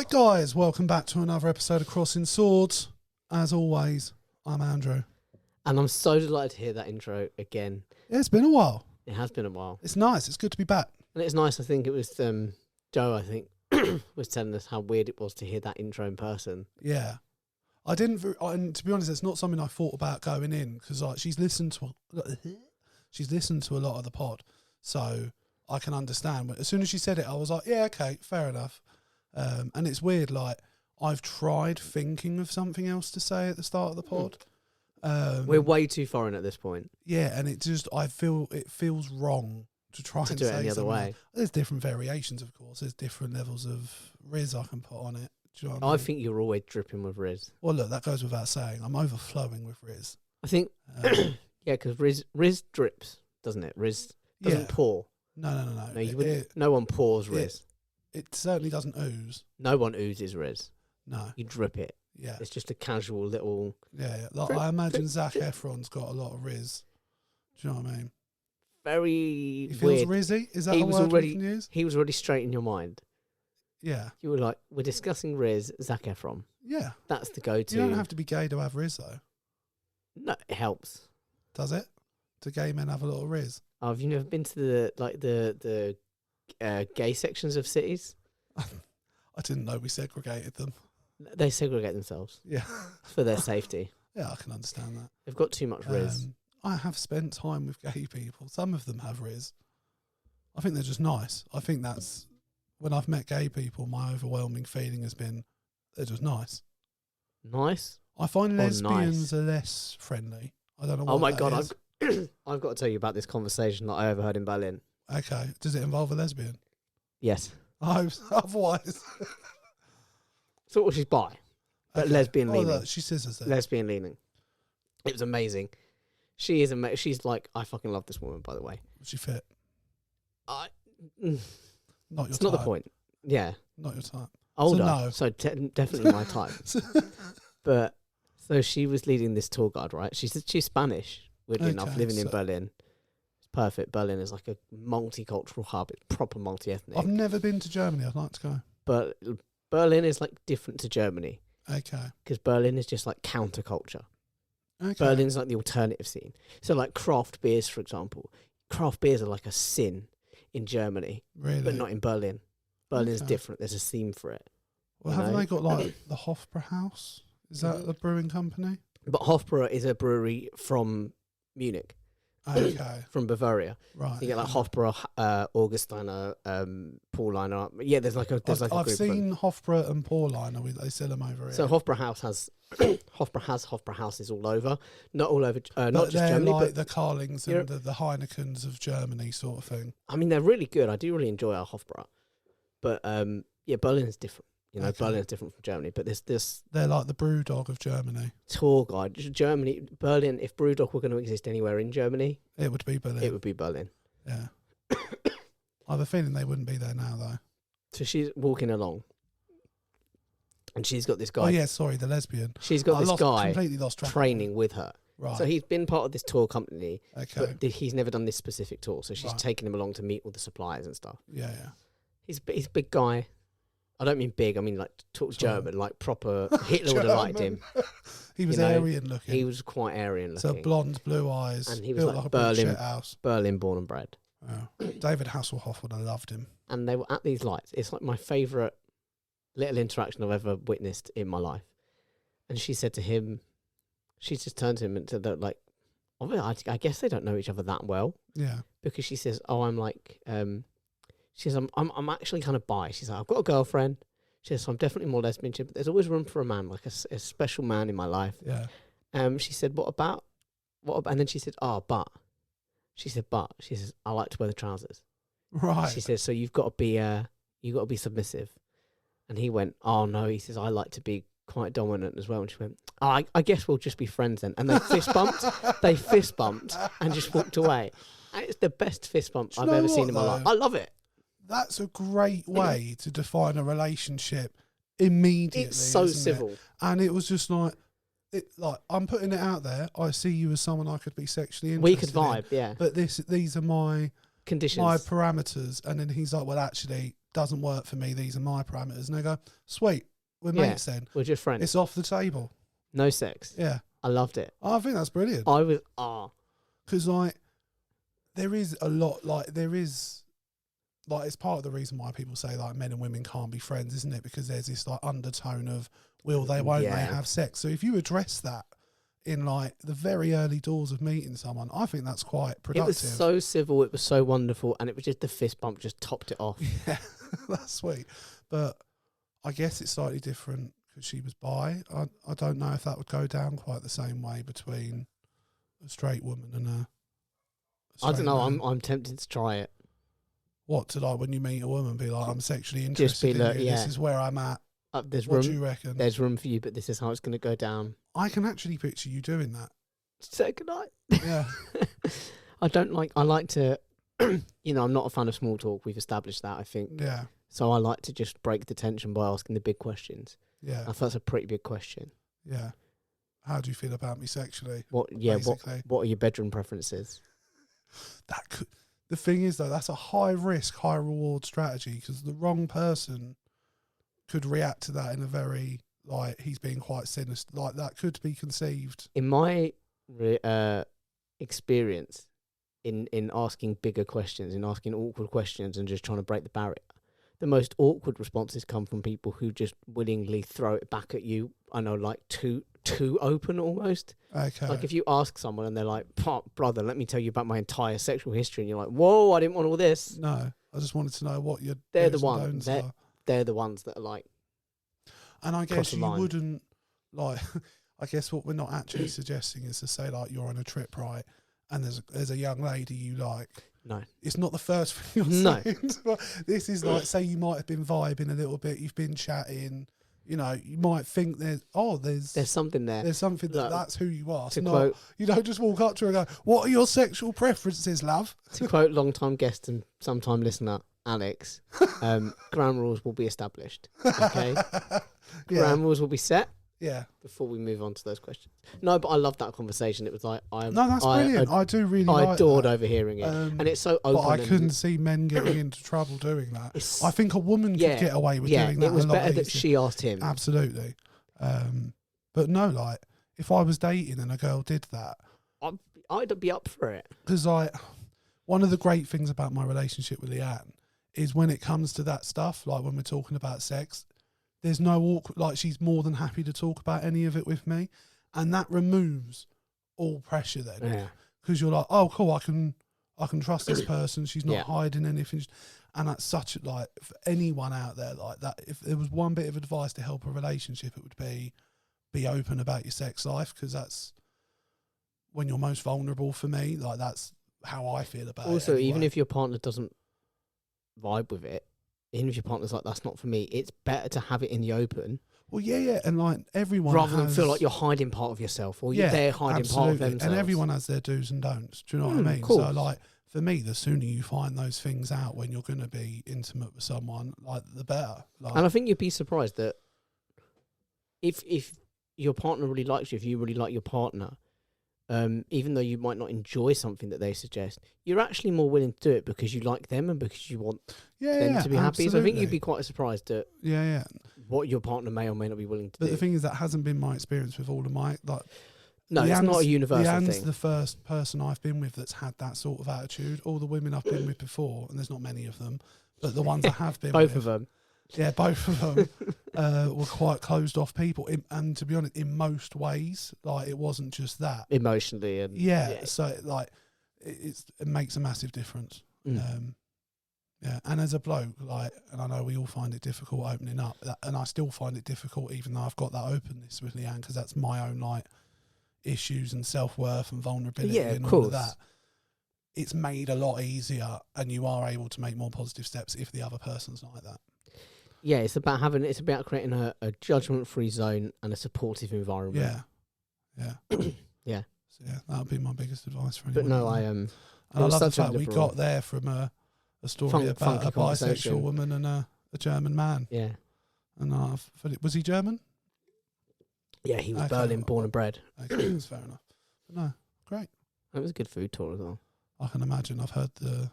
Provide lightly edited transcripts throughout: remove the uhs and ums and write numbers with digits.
Right, guys, welcome back to another episode of Crossing Swords. As always, I'm Andrew. And I'm so delighted to hear that intro again. Yeah, it's been a while. It has been a while. It's nice. It's good to be back. And it's nice, I think it was Joe, I think, was telling us how weird it was to hear that intro in person. Yeah. And to be honest, it's not something I thought about going in because like she's listened to a lot of the pod, so I can understand. But as soon as she said it, I was like, yeah, okay, fair enough. And it's weird, like I've tried thinking of something else to say at the start of the pod. We're way too foreign at this point. Yeah, and I feel it feels wrong to try and do it say any other way. There's different variations, of course. There's different levels of Riz I can put on it. Do you know what I I mean? think you're always dripping with Riz. Well, look, that goes without saying. I'm overflowing with Riz. I think, yeah, because Riz drips, doesn't it? Riz doesn't pour. No. No one pours Riz. It certainly doesn't ooze. No one oozes Riz. No. You drip it. Yeah. It's just a casual little... Yeah. Like, I imagine Zac Efron's got a lot of Riz. Do you know what I mean? Very He feels weird. Rizzy? Is that a word we can use? He was already straight in your mind. Yeah. You were like, we're discussing Riz, Zac Efron. Yeah. That's the go-to. You don't have to be gay to have Riz, though. No, it helps. Does it? Do gay men have a lot of Riz? Oh, have you never been to the gay sections of cities? I didn't know we segregated them. They segregate themselves. Yeah. For their safety. Yeah, I can understand that. They've got too much Riz. I have spent time with gay people. Some of them have Riz. I think they're just nice. I think that's... When I've met gay people, my overwhelming feeling has been they're just nice. Nice? I find lesbians nice. are less friendly. I don't know what Oh my that God, is. I've got to tell you about this conversation that I overheard in Berlin. Okay. Does it involve a lesbian? Yes. Otherwise. So she's bi, but Okay. lesbian leaning. Look, she scissors it. Lesbian leaning. It was amazing. She is amazing. She's like, I fucking love this woman, by the way. Was she fit? Not Not your it's type. not the point. Yeah. Not your type. Older. no. So definitely my type. But so she was leading this tour guide, right? She's Spanish, weirdly enough, Okay, living in so- Berlin. It's perfect. Berlin is like a multicultural hub. It's proper multi-ethnic. I've never been to Germany. I'd like to go. But Berlin is like different to Germany Okay. because Berlin is just like counterculture. Okay. Berlin's like the alternative scene. So like craft beers, for example. Craft beers are like a sin in Germany, Really? but not in Berlin. Berlin's Okay. different. There's a theme for it. Well, you haven't know? they got like the Hofbrauhaus? Is that the brewing company? But Hofbräu is a brewery from Munich, Okay. from Bavaria. Right. So you get like Hofbräu, Augustiner, Paulaner. Yeah, there's like a I've group of them. seen Hofbräu and Paulaner. They sell them over here. So Hofbräuhaus has Hofbräuhauses all over, not But just they're Germany, like but the Carlings and Europe. the Heinekens of Germany, sort of thing. I mean they're really good. I do really enjoy our Hofbräu, but yeah, Berlin is different. You know, Okay. Berlin is different from Germany. But there's this They're like the BrewDog of Germany. tour guide, Germany, Berlin. If BrewDog were going to exist anywhere in Germany, It would be Berlin. it would be Berlin. Yeah. I have a feeling they wouldn't be there now, though. So she's walking along, and she's got this guy. Oh yeah, sorry, the lesbian. She's got this guy completely lost track. training with her. Right. So he's been part of this tour company, Okay. but he's never done this specific tour. So she's Right. taking him along to meet all the suppliers and stuff. Yeah. He's a big guy. I don't mean big. I mean like talk Sorry. German, like proper. Hitler would have liked him. He was You know, Aryan looking. He was quite Aryan so looking. blonde, blue eyes, And he was built like a Berlin- British house. Berlin born and bred. Oh. David Hasselhoff would have loved him. And they were at these lights. It's like my favourite little interaction I've ever witnessed in my life. And she said to him, she just turned to him and said that like, I guess they don't know each other that well. Yeah. Because she says, oh, I'm like, she says, I'm actually kind of bi. She's like, I've got a girlfriend. She says, so I'm definitely more lesbian, but there's always room for a man, like a special man in my life. Yeah. She said, what about, and then she said, but. She said, she says, I like to wear the trousers. Right. She says, so you've got to be submissive. And he went, oh no, he says, I like to be quite dominant as well. And she went, oh, I guess we'll just be friends then. And they fist bumped and just walked away. And it's the best fist bump Do you I've know ever seen what, in my life. though? I love it. That's a great way to define a relationship immediately. It's so isn't it? civil. And it was just like, I'm putting it out there. I see you as someone I could be sexually interested We could vibe, in, yeah. but these are my conditions. my parameters, and then he's like, well, actually, doesn't work for me. These are my parameters, and they go, sweet, we're mates then. We're just friends. It's off the table. No sex. Yeah, I loved it. I think that's brilliant. I was Because like, there is a lot it's part of the reason why people say like men and women can't be friends, isn't it? Because there's this like undertone of will they, won't they have sex. So if you address that in like the very early doors of meeting someone, I think that's quite productive. It was so civil, it was so wonderful, and it was just the fist bump just topped it off. Yeah, that's sweet. But I guess it's slightly different because she was bi. I don't know if that would go down quite the same way between a straight woman and a I don't know. man. I'm tempted to try it. What, to like when you meet a woman, be like, I'm sexually Just be interested in like, you. yeah. This is where I'm at. There's What room. do you reckon? There's room for you, but this is how it's going to go down. I can actually picture you doing that. Second night. Yeah. I like to, I'm not a fan of small talk. We've established that, I think. Yeah. So I like to just break the tension by asking the big questions. Yeah. I thought that's a pretty big question. Yeah. How do you feel about me sexually? What are your bedroom preferences? That could. The thing is, though, that's a high risk, high reward strategy because the wrong person could react to that in a very, like, he's being quite sinister. Like, that could be conceived. In my experience in asking bigger questions, in asking awkward questions and just trying to break the barrier, the most awkward responses come from people who just willingly throw it back at you. I know, like, too open almost. Okay. Like if you ask someone and they're like, brother, let me tell you about my entire sexual history, and you're like, whoa, I didn't want all this. No, I just wanted to know what your They're do's the and ones. don'ts are. They're the ones that are like. And I cross guess the you line. wouldn't, like, I guess what we're not actually suggesting is to say, like, you're on a trip, right, and there's a young lady you like. No. It's not the first thing you're No. saying. This is like, say you might have been vibing a little bit, you've been chatting, you know, you might think there's something there. There's something that's who you are. To Not, quote, you don't just walk up to her and go, what are your sexual preferences, love? to quote long-time guest and sometime listener Alex, ground rules will be established. Okay, ground rules will be set. Yeah. Before we move on to those questions. No, but I loved that conversation. It was like that's brilliant. I do really like I adored that. overhearing it, and it's so open. But I couldn't see men getting into trouble doing that. I think a woman could Yeah, get away with doing that. It was a lot better that easier. she asked him. Absolutely. But no, like, if I was dating and a girl did that, I'd be up for it. because like, one of the great things about my relationship with Leanne is when it comes to that stuff, like when we're talking about sex, there's no awkward, like, she's more than happy to talk about any of it with me. And that removes all pressure then. Yeah. Because you're like, oh, cool, I can trust this person. She's not Yeah. hiding anything. And that's such, like, for anyone out there like that, if there was one bit of advice to help a relationship, it would be open about your sex life, because that's when you're most vulnerable for me. Like, that's how I feel about it. Also, even anyway. if your partner doesn't vibe with it, even if your partner's like, that's not for me, it's better to have it in the open. Well, yeah. And like, everyone rather than has, feel like you're hiding part of yourself, or they're hiding part of themselves. And everyone has their do's and don'ts. Do you know what I mean? So, like, for me, the sooner you find those things out when you're going to be intimate with someone, like, the better. Like, and I think you'd be surprised that if your partner really likes you, if you really like your partner, even though you might not enjoy something that they suggest, you're actually more willing to do it because you like them and because you want them to be happy. So I think you'd be quite surprised at what your partner may or may not be willing to do. But the thing is, that hasn't been my experience with all of my, like... No, it's not a universal Leanne's thing. the first person I've been with that's had that sort of attitude. All the women I've been with before, and there's not many of them, but the ones I have been with... Both of them. Yeah, both of them were quite closed off people. And to be honest, in most ways, like, it wasn't just that. Emotionally. And so, like, it makes a massive difference. Mm. And as a bloke, like, and I know we all find it difficult opening up, and I still find it difficult even though I've got that openness with Leanne, because that's my own, like, issues and self-worth and vulnerability and all of that. It's made a lot easier, and you are able to make more positive steps if the other person's like that. Yeah, it's about creating a judgment-free zone and a supportive environment. Yeah. Yeah. So yeah, that would be my biggest advice for But anyone. no, And I love the fact we got there from a story about a bisexual woman and a German man. Yeah. And was he German? Yeah, he was Berlin born and bred. Okay, that's fair enough. But no, great. It was a good food tour as well. I can imagine. I've heard the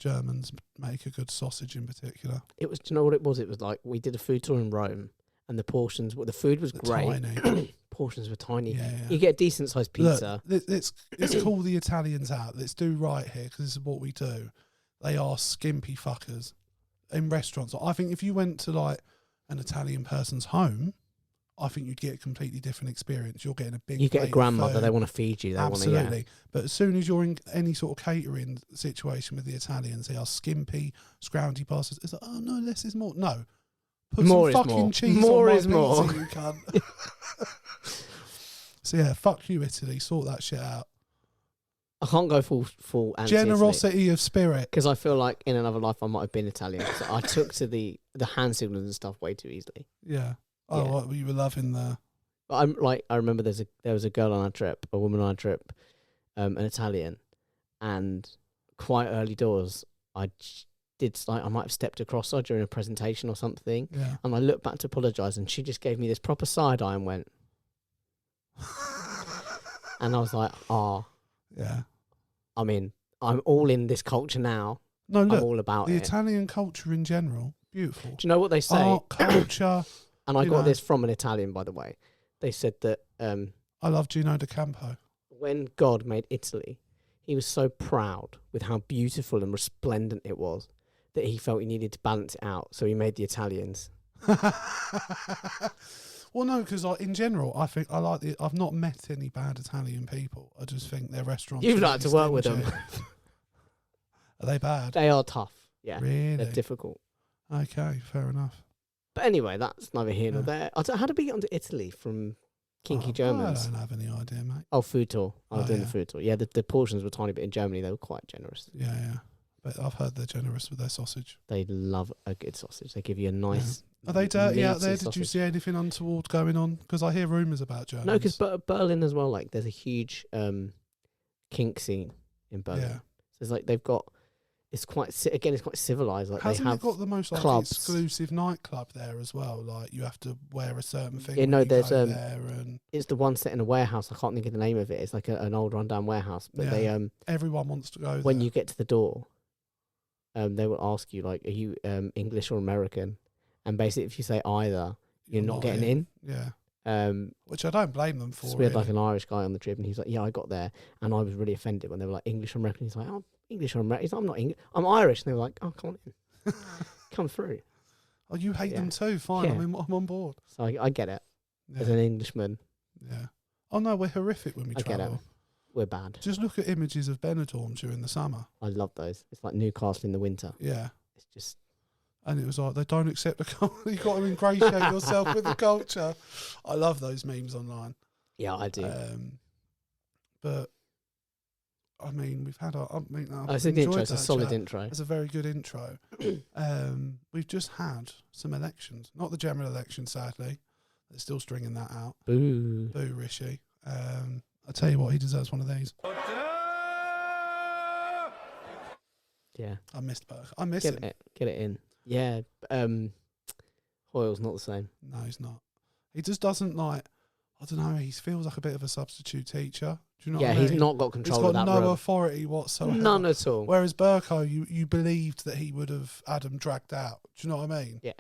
Germans make a good sausage in particular. It was. Do you know what it was? It was like we did a food tour in Rome, and the portions. The food was great. Tiny. Portions were tiny. Yeah. You get a decent sized pizza. Look, let's call the Italians out. Let's do right here because this is what we do. They are skimpy fuckers in restaurants. I think if you went to like an Italian person's home, I think you'd get a completely different experience. You're getting a big. You get a plate of grandmother. food. They want to feed you. They Absolutely. want to. But as soon as you're in any sort of catering situation with the Italians, they are skimpy, scroungy bastards. It's like, oh no, less is more. No. Put More some is fucking more. cheese More on my is more. pizza, you cunt. So yeah, fuck you, Italy. Sort that shit out. I can't go full Generosity of spirit. because I feel like in another life I might have been Italian. So I took to the hand signals and stuff way too easily. Yeah. Oh, Yeah. well, you were loving the. But I'm like, I remember there was a girl on our trip, a woman on our trip, an Italian, and quite early doors, I might have stepped across her during a presentation or something, Yeah. and I looked back to apologise, and she just gave me this proper side eye and went, and I was like, Yeah. I mean, I'm all in this culture now. No, I'm look, all about the it. Italian culture in general, beautiful. Do you know what they say? Art, culture. And I you got know. this from an Italian, by the way. They said that I love Gino de Campo. when God made Italy, he was so proud with how beautiful and resplendent it was that he felt he needed to balance it out. So he made the Italians. Well, no, because in general, I think I like the. I've not met any bad Italian people. I just think their restaurants. You'd are like to really work with them. stingy. Are they bad? They are tough. Yeah. Really? They're difficult. Okay, fair enough. But anyway, that's neither here nor Yeah. there. How did we get onto Italy from kinky Germans? I don't have any idea, mate. Oh, food tour. I was Oh, doing yeah. the food tour. Yeah, the portions were tiny, but in Germany they were quite generous. Yeah. But I've heard they're generous with their sausage. They love a good sausage. They give you a nice. Are they dirty out meaty there? Did you sausage. see anything untoward going on? Because I hear rumours about Germans. No, because Berlin as well. Like, there's a huge kink scene in Berlin. Yeah. So it's like they've got. It's quite it's quite civilized. Like Hasn't they have it got the most like clubs. exclusive nightclub there as well? Like you have to wear a certain thing. Yeah, when no, you there's, go there and It's the one set in a warehouse. I can't think of the name of it. It's like an old rundown warehouse. But Yeah. they everyone wants to go when there. you get to the door, they will ask you like, are you English or American? And basically, if you say either, you're not getting in. Yeah. Which I don't blame them for. So we had like really. an Irish guy on the trip, and he's like, "Yeah, I got there," and I was really offended when they were like English or American. He's like, "Oh, English or American?" He's like, "I'm not English. I'm Irish." And they were like, "Oh, come on in, come through." Oh, you hate them Yeah. too? Fine, Yeah. I'm on board. So I get it. As Yeah. an Englishman, Yeah. Oh no, we're horrific when we I get travel. it. We're bad. Just look at images of Benidorm during the summer. I love those. It's like Newcastle in the winter. Yeah. It's just And it was like, they don't accept the culture. You've got to ingratiate yourself with the culture. I love those memes online. yeah, I do. But, I mean, we've had our... It's an intro. It's a solid intro. It's a very good intro. We've just had some elections. Not the general election, sadly. They're still stringing that out. Boo. Boo, Rishi. I tell you what, he deserves one of these. Yeah. I missed Burke. I miss Get him. it. Get it in. Yeah. Hoyle's not the same. No, he's not. He just doesn't like... I don't know. He feels like a bit of a substitute teacher. Do you know Yeah, what I mean? he's not got He's control got of that no room. authority whatsoever. None at all. Whereas Burko, you believed that he would have Adam dragged out. Do you know what I mean? Yeah.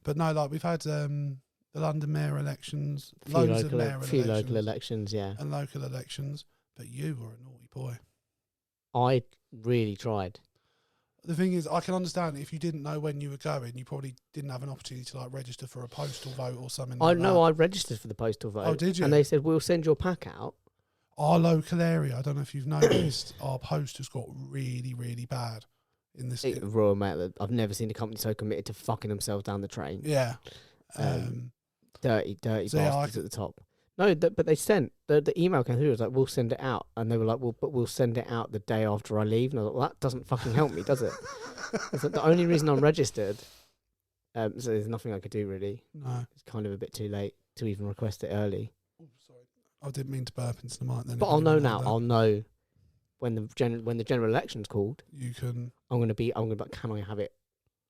But no, like we've had the London mayor elections, Few loads of mayor few elections, local elections, yeah. and local elections. But you were a naughty boy. I really tried. The thing is, I can understand if you didn't know when you were going, you probably didn't have an opportunity to like register for a postal vote or something. I like know that. I registered for the postal vote. Oh, did you? And they said, we'll send your pack out. Our local area, I don't know if you've noticed, our post has got really, really bad in this. Royal Mail, I've never seen a company so committed to fucking themselves down the train. Yeah. Dirty So yeah, bastards at the top. No, but they sent, the email came through, it was like, we'll send it out. And they were like, but we'll send it out the day after I leave. And I was like, well, that doesn't fucking help me, does it? It's like the only reason I'm registered, so there's nothing I could do really. No. It's kind of a bit too late to even request it early. Oh, sorry. I didn't mean to burp into the mic then. But if I'll know anyone now. heard that. I'll know when the general election's called. You can, I'm gonna be like, can I have it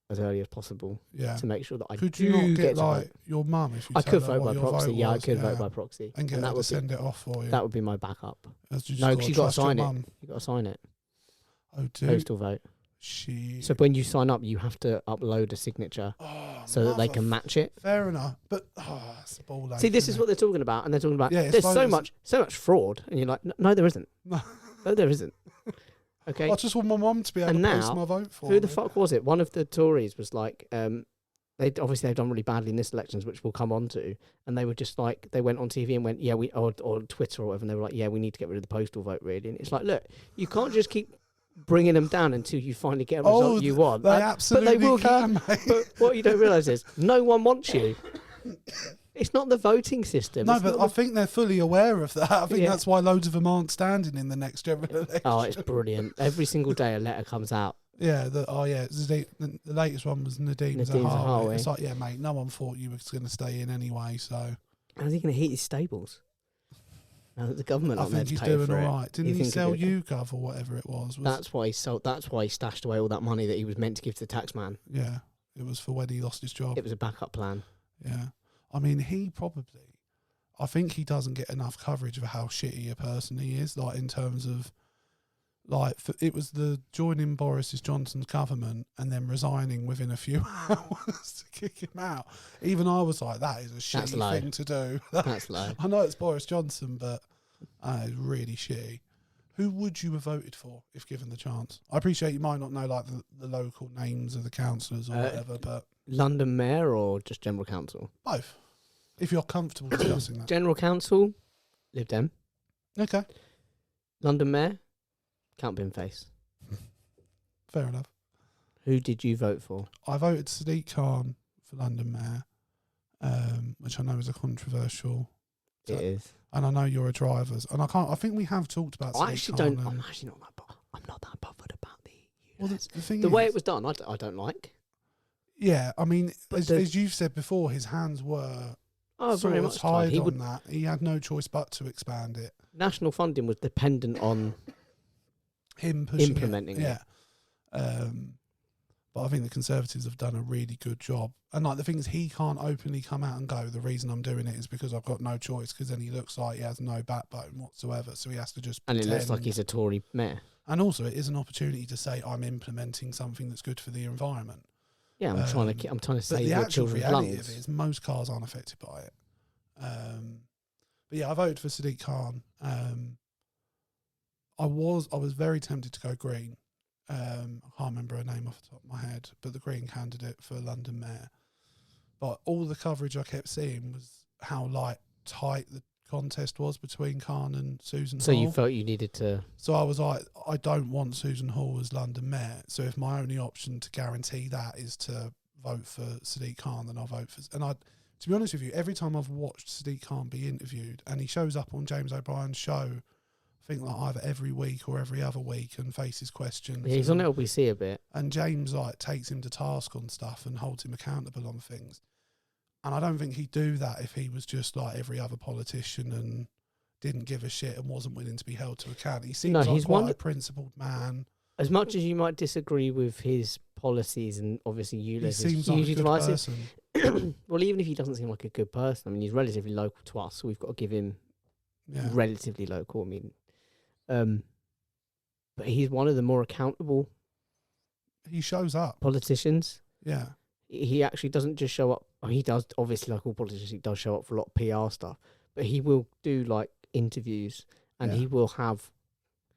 as early as possible yeah. to make sure that I Could do you not get get to like vote. your mum if you I tell could her vote what by your proxy. vote Yeah, I was? could vote by proxy, And get and her that to would send it off for you. be my backup. As you just No, gotta because you got to trust your sign it. mum. You got to sign it. Oh, postal vote. Shit. So when you sign up, you have to upload a signature so that they can match it. Fair enough, but it's a ball ache. See, this is what they're talking about, and they're talking about it's there's so much fraud, and you're like, no, there isn't. No, there isn't. Okay. I just want my mum to be able to post my vote for me. Who the fuck was it? One of the Tories was like, they've done really badly in this elections, which we'll come on to, and they were just like, they went on TV and went, yeah, or Twitter or whatever, and they were like, yeah, we need to get rid of the postal vote, really. And it's like, look, you can't just keep bringing them down until you finally get a result you want. They absolutely can, mate. But what you don't realise is, no one wants you. It's not the voting system. No, but I think they're fully aware of that. I think that's why loads of them aren't standing in the next general election. Oh, it's brilliant. Every single day a letter comes out. Yeah, the latest one was Nadine Zahawi. It's like, yeah, mate, no one thought you were going to stay in anyway, so... How's he going to heat his stables? Now that the government I think he's doing all right. Didn't he sell YouGov or whatever it was? That's why he sold. That's why he stashed away all that money that he was meant to give to the tax man. Yeah, it was for when he lost his job. It was a backup plan. Yeah, I mean, I think he doesn't get enough coverage of how shitty a person he is. Like in terms of, it was the joining Boris Johnson's government and then resigning within a few hours to kick him out. Even I was like, that is a shitty thing to do. That's low. I know it's Boris Johnson, but it's really shitty. Who would you have voted for if given the chance? I appreciate you might not know like the local names of the councillors or whatever, but London Mayor or just General Council? Both. If you're comfortable discussing that. General Council, Lib Dem. Okay. London Mayor, Count Binface. Fair enough. Who did you vote for? I voted Sadiq Khan for London Mayor, which I know is a controversial. It is. And I know you're a driver's, and I think we have talked about. I'm actually not that bothered about the. Well, the thing the is, way it was done, I don't like. Yeah, I mean, as you've said before, his hands were very much tied on that. He had no choice but to expand it. National funding was dependent on him implementing it. Yeah. But I think the Conservatives have done a really good job. And like the thing is, he can't openly come out and go, the reason I'm doing it is because I've got no choice, because then he looks like he has no backbone whatsoever. So he has to just pretend. And it looks like he's a Tory mayor. And also it is an opportunity to say, I'm implementing something that's good for the environment. Yeah, I'm trying to save your children's lungs. The reality of it is most cars aren't affected by it. But yeah, I voted for Sadiq Khan. I was very tempted to go Green. I can't remember her name off the top of my head, but the Green candidate for London Mayor. But all the coverage I kept seeing was how tight the contest was between Khan and Susan Hall. So you felt you needed to... So I was like, I don't want Susan Hall as London Mayor. So if my only option to guarantee that is to vote for Sadiq Khan, then I'll vote for... And to be honest with you, every time I've watched Sadiq Khan be interviewed, and he shows up on James O'Brien's show, I think either every week or every other week, and faces questions. Yeah, he's on LBC a bit. And James takes him to task on stuff and holds him accountable on things. And I don't think he'd do that if he was just like every other politician and didn't give a shit and wasn't willing to be held to account. He seems like quite a principled man. As much as you might disagree with his policies, and obviously he seems like a good person. Well, even if he doesn't seem like a good person, I mean, he's relatively local to us, so we've got to give him relatively local. I mean, but he's one of the more accountable. He shows up. Politicians. Yeah. He actually doesn't just show up. I mean, he does, obviously, like all politicians, he does show up for a lot of PR stuff, but he will do interviews, and he will have.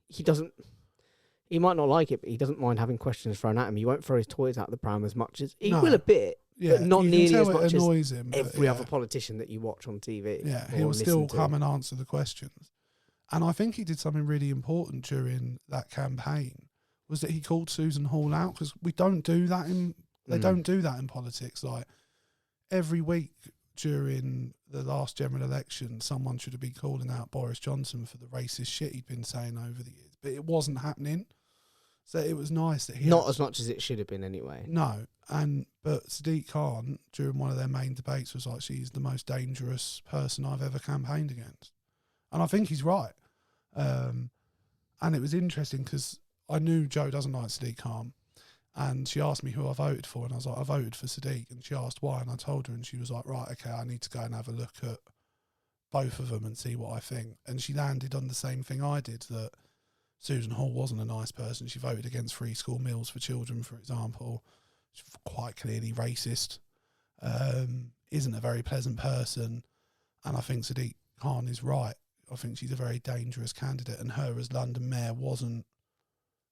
He might not like it, but he doesn't mind having questions thrown at him. He won't throw his toys out the pram as much as he will a bit, but not nearly as much as every other politician that you watch on TV. Yeah, he'll still come and answer the questions. And I think he did something really important during that campaign, was that he called Susan Hall out, because we don't do that they don't do that in politics. Like every week during the last general election, someone should have been calling out Boris Johnson for the racist shit he'd been saying over the years, but it wasn't happening. So it was nice that he not as much as it should have been anyway. No, but Sadiq Khan during one of their main debates was like, she's the most dangerous person I've ever campaigned against, and I think he's right. And it was interesting because I knew Joe doesn't like Sadiq Khan, and she asked me who I voted for, and I was like, I voted for Sadiq, and she asked why, and I told her, and she was like, right, okay, I need to go and have a look at both of them and see what I think. And she landed on the same thing I did, that Susan Hall wasn't a nice person. She voted against free school meals for children, for example. She's quite clearly racist. Isn't a very pleasant person. And I think Sadiq Khan is right. I think she's a very dangerous candidate, and her as London mayor wasn't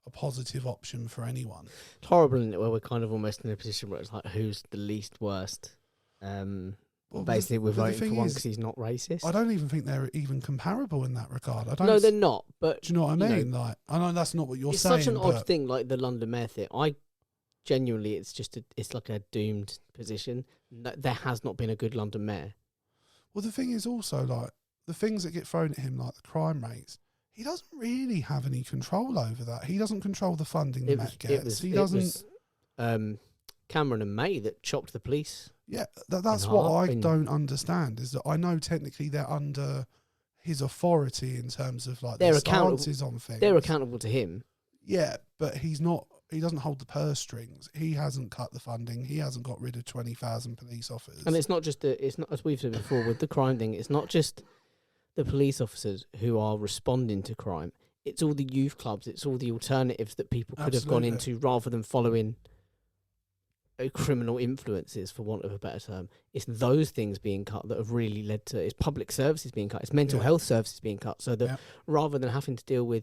a positive option for anyone. It's horrible, isn't it, where we're kind of almost in a position where it's like, who's the least worst? Well, basically, we're voting for one is, because he's not racist. I don't even think they're even comparable in that regard. I don't. No, they're not. But do you know what I mean? Like, I know that's not what you're saying. It's such an odd thing, like the London mayor thing. I genuinely, it's just it's like a doomed position. There has not been a good London mayor. Well, the thing is also, like, the things that get thrown at him, like the crime rates, he doesn't really have any control over that. He doesn't control the funding the Met gets. It was Cameron and May that chopped the police. Yeah, that's what I don't understand, is that I know technically they're under his authority in terms of like their stances on things. They're accountable to him. Yeah, but he's not. He doesn't hold the purse strings. He hasn't cut the funding. He hasn't got rid of 20,000 police officers. And it's not just it's not, as we've said before with the crime thing. It's not just the police officers who are responding to crime. It's all the youth clubs. It's all the alternatives that people could have gone into rather than following criminal influences, for want of a better term. It's those things being cut that have really led to, it's public services being cut, it's mental health services being cut, so that rather than having to deal with,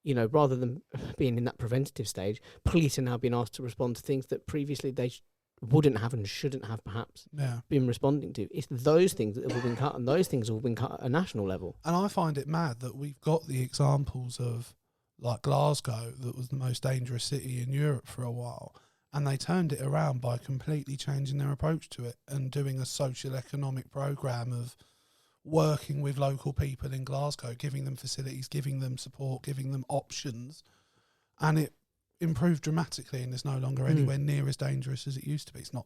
rather than being in that preventative stage, police are now being asked to respond to things that previously they wouldn't have and shouldn't have perhaps been responding to. It's those things that have all been cut, and those things have all been cut at a national level. And I find it mad that we've got the examples of, like, Glasgow, that was the most dangerous city in Europe for a while, and they turned it around by completely changing their approach to it and doing a socio-economic programme of working with local people in Glasgow, giving them facilities, giving them support, giving them options. And it improved dramatically, and it's no longer anywhere near as dangerous as it used to be. It's not,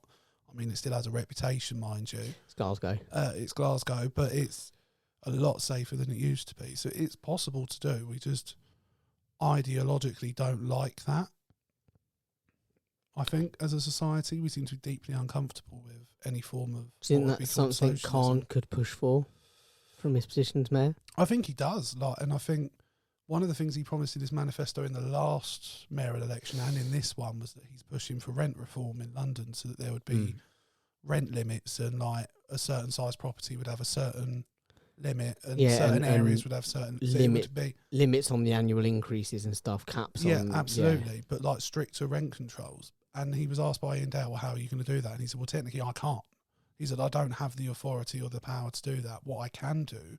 I mean, it still has a reputation, mind you. It's Glasgow. It's Glasgow, but it's a lot safer than it used to be. So it's possible to do. We just ideologically don't like that. I think as a society, we seem to be deeply uncomfortable with any form of. Do you think that's something Khan could push for from his position as mayor? I think he does. And I think one of the things he promised in his manifesto in the last mayoral election and in this one was that he's pushing for rent reform in London, so that there would be rent limits, and like a certain size property would have a certain limit, and certain areas would have certain limits on the annual increases and stuff, caps. Absolutely. But like stricter rent controls. And he was asked by Ian Dale, well, how are you going to do that? And he said, well, technically I can't. He said, I don't have the authority or the power to do that. What I can do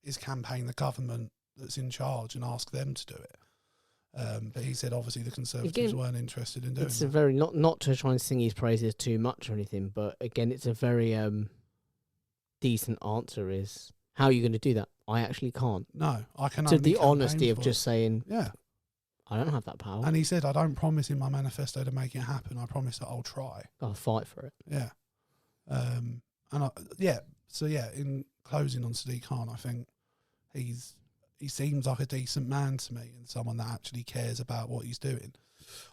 is campaign the government that's in charge and ask them to do it. But he said, obviously, the Conservatives weren't interested in doing it's that. A very, not to try and sing his praises too much or anything, but again, it's a very decent answer is, how are you going to do that? I actually can't. No, I can. So the honesty of just saying, I don't have that power. And he said, I don't promise in my manifesto to make it happen. I promise that I'll try. I'll fight for it. Yeah. So in closing on Sadiq Khan, I think he seems like a decent man to me, and someone that actually cares about what he's doing.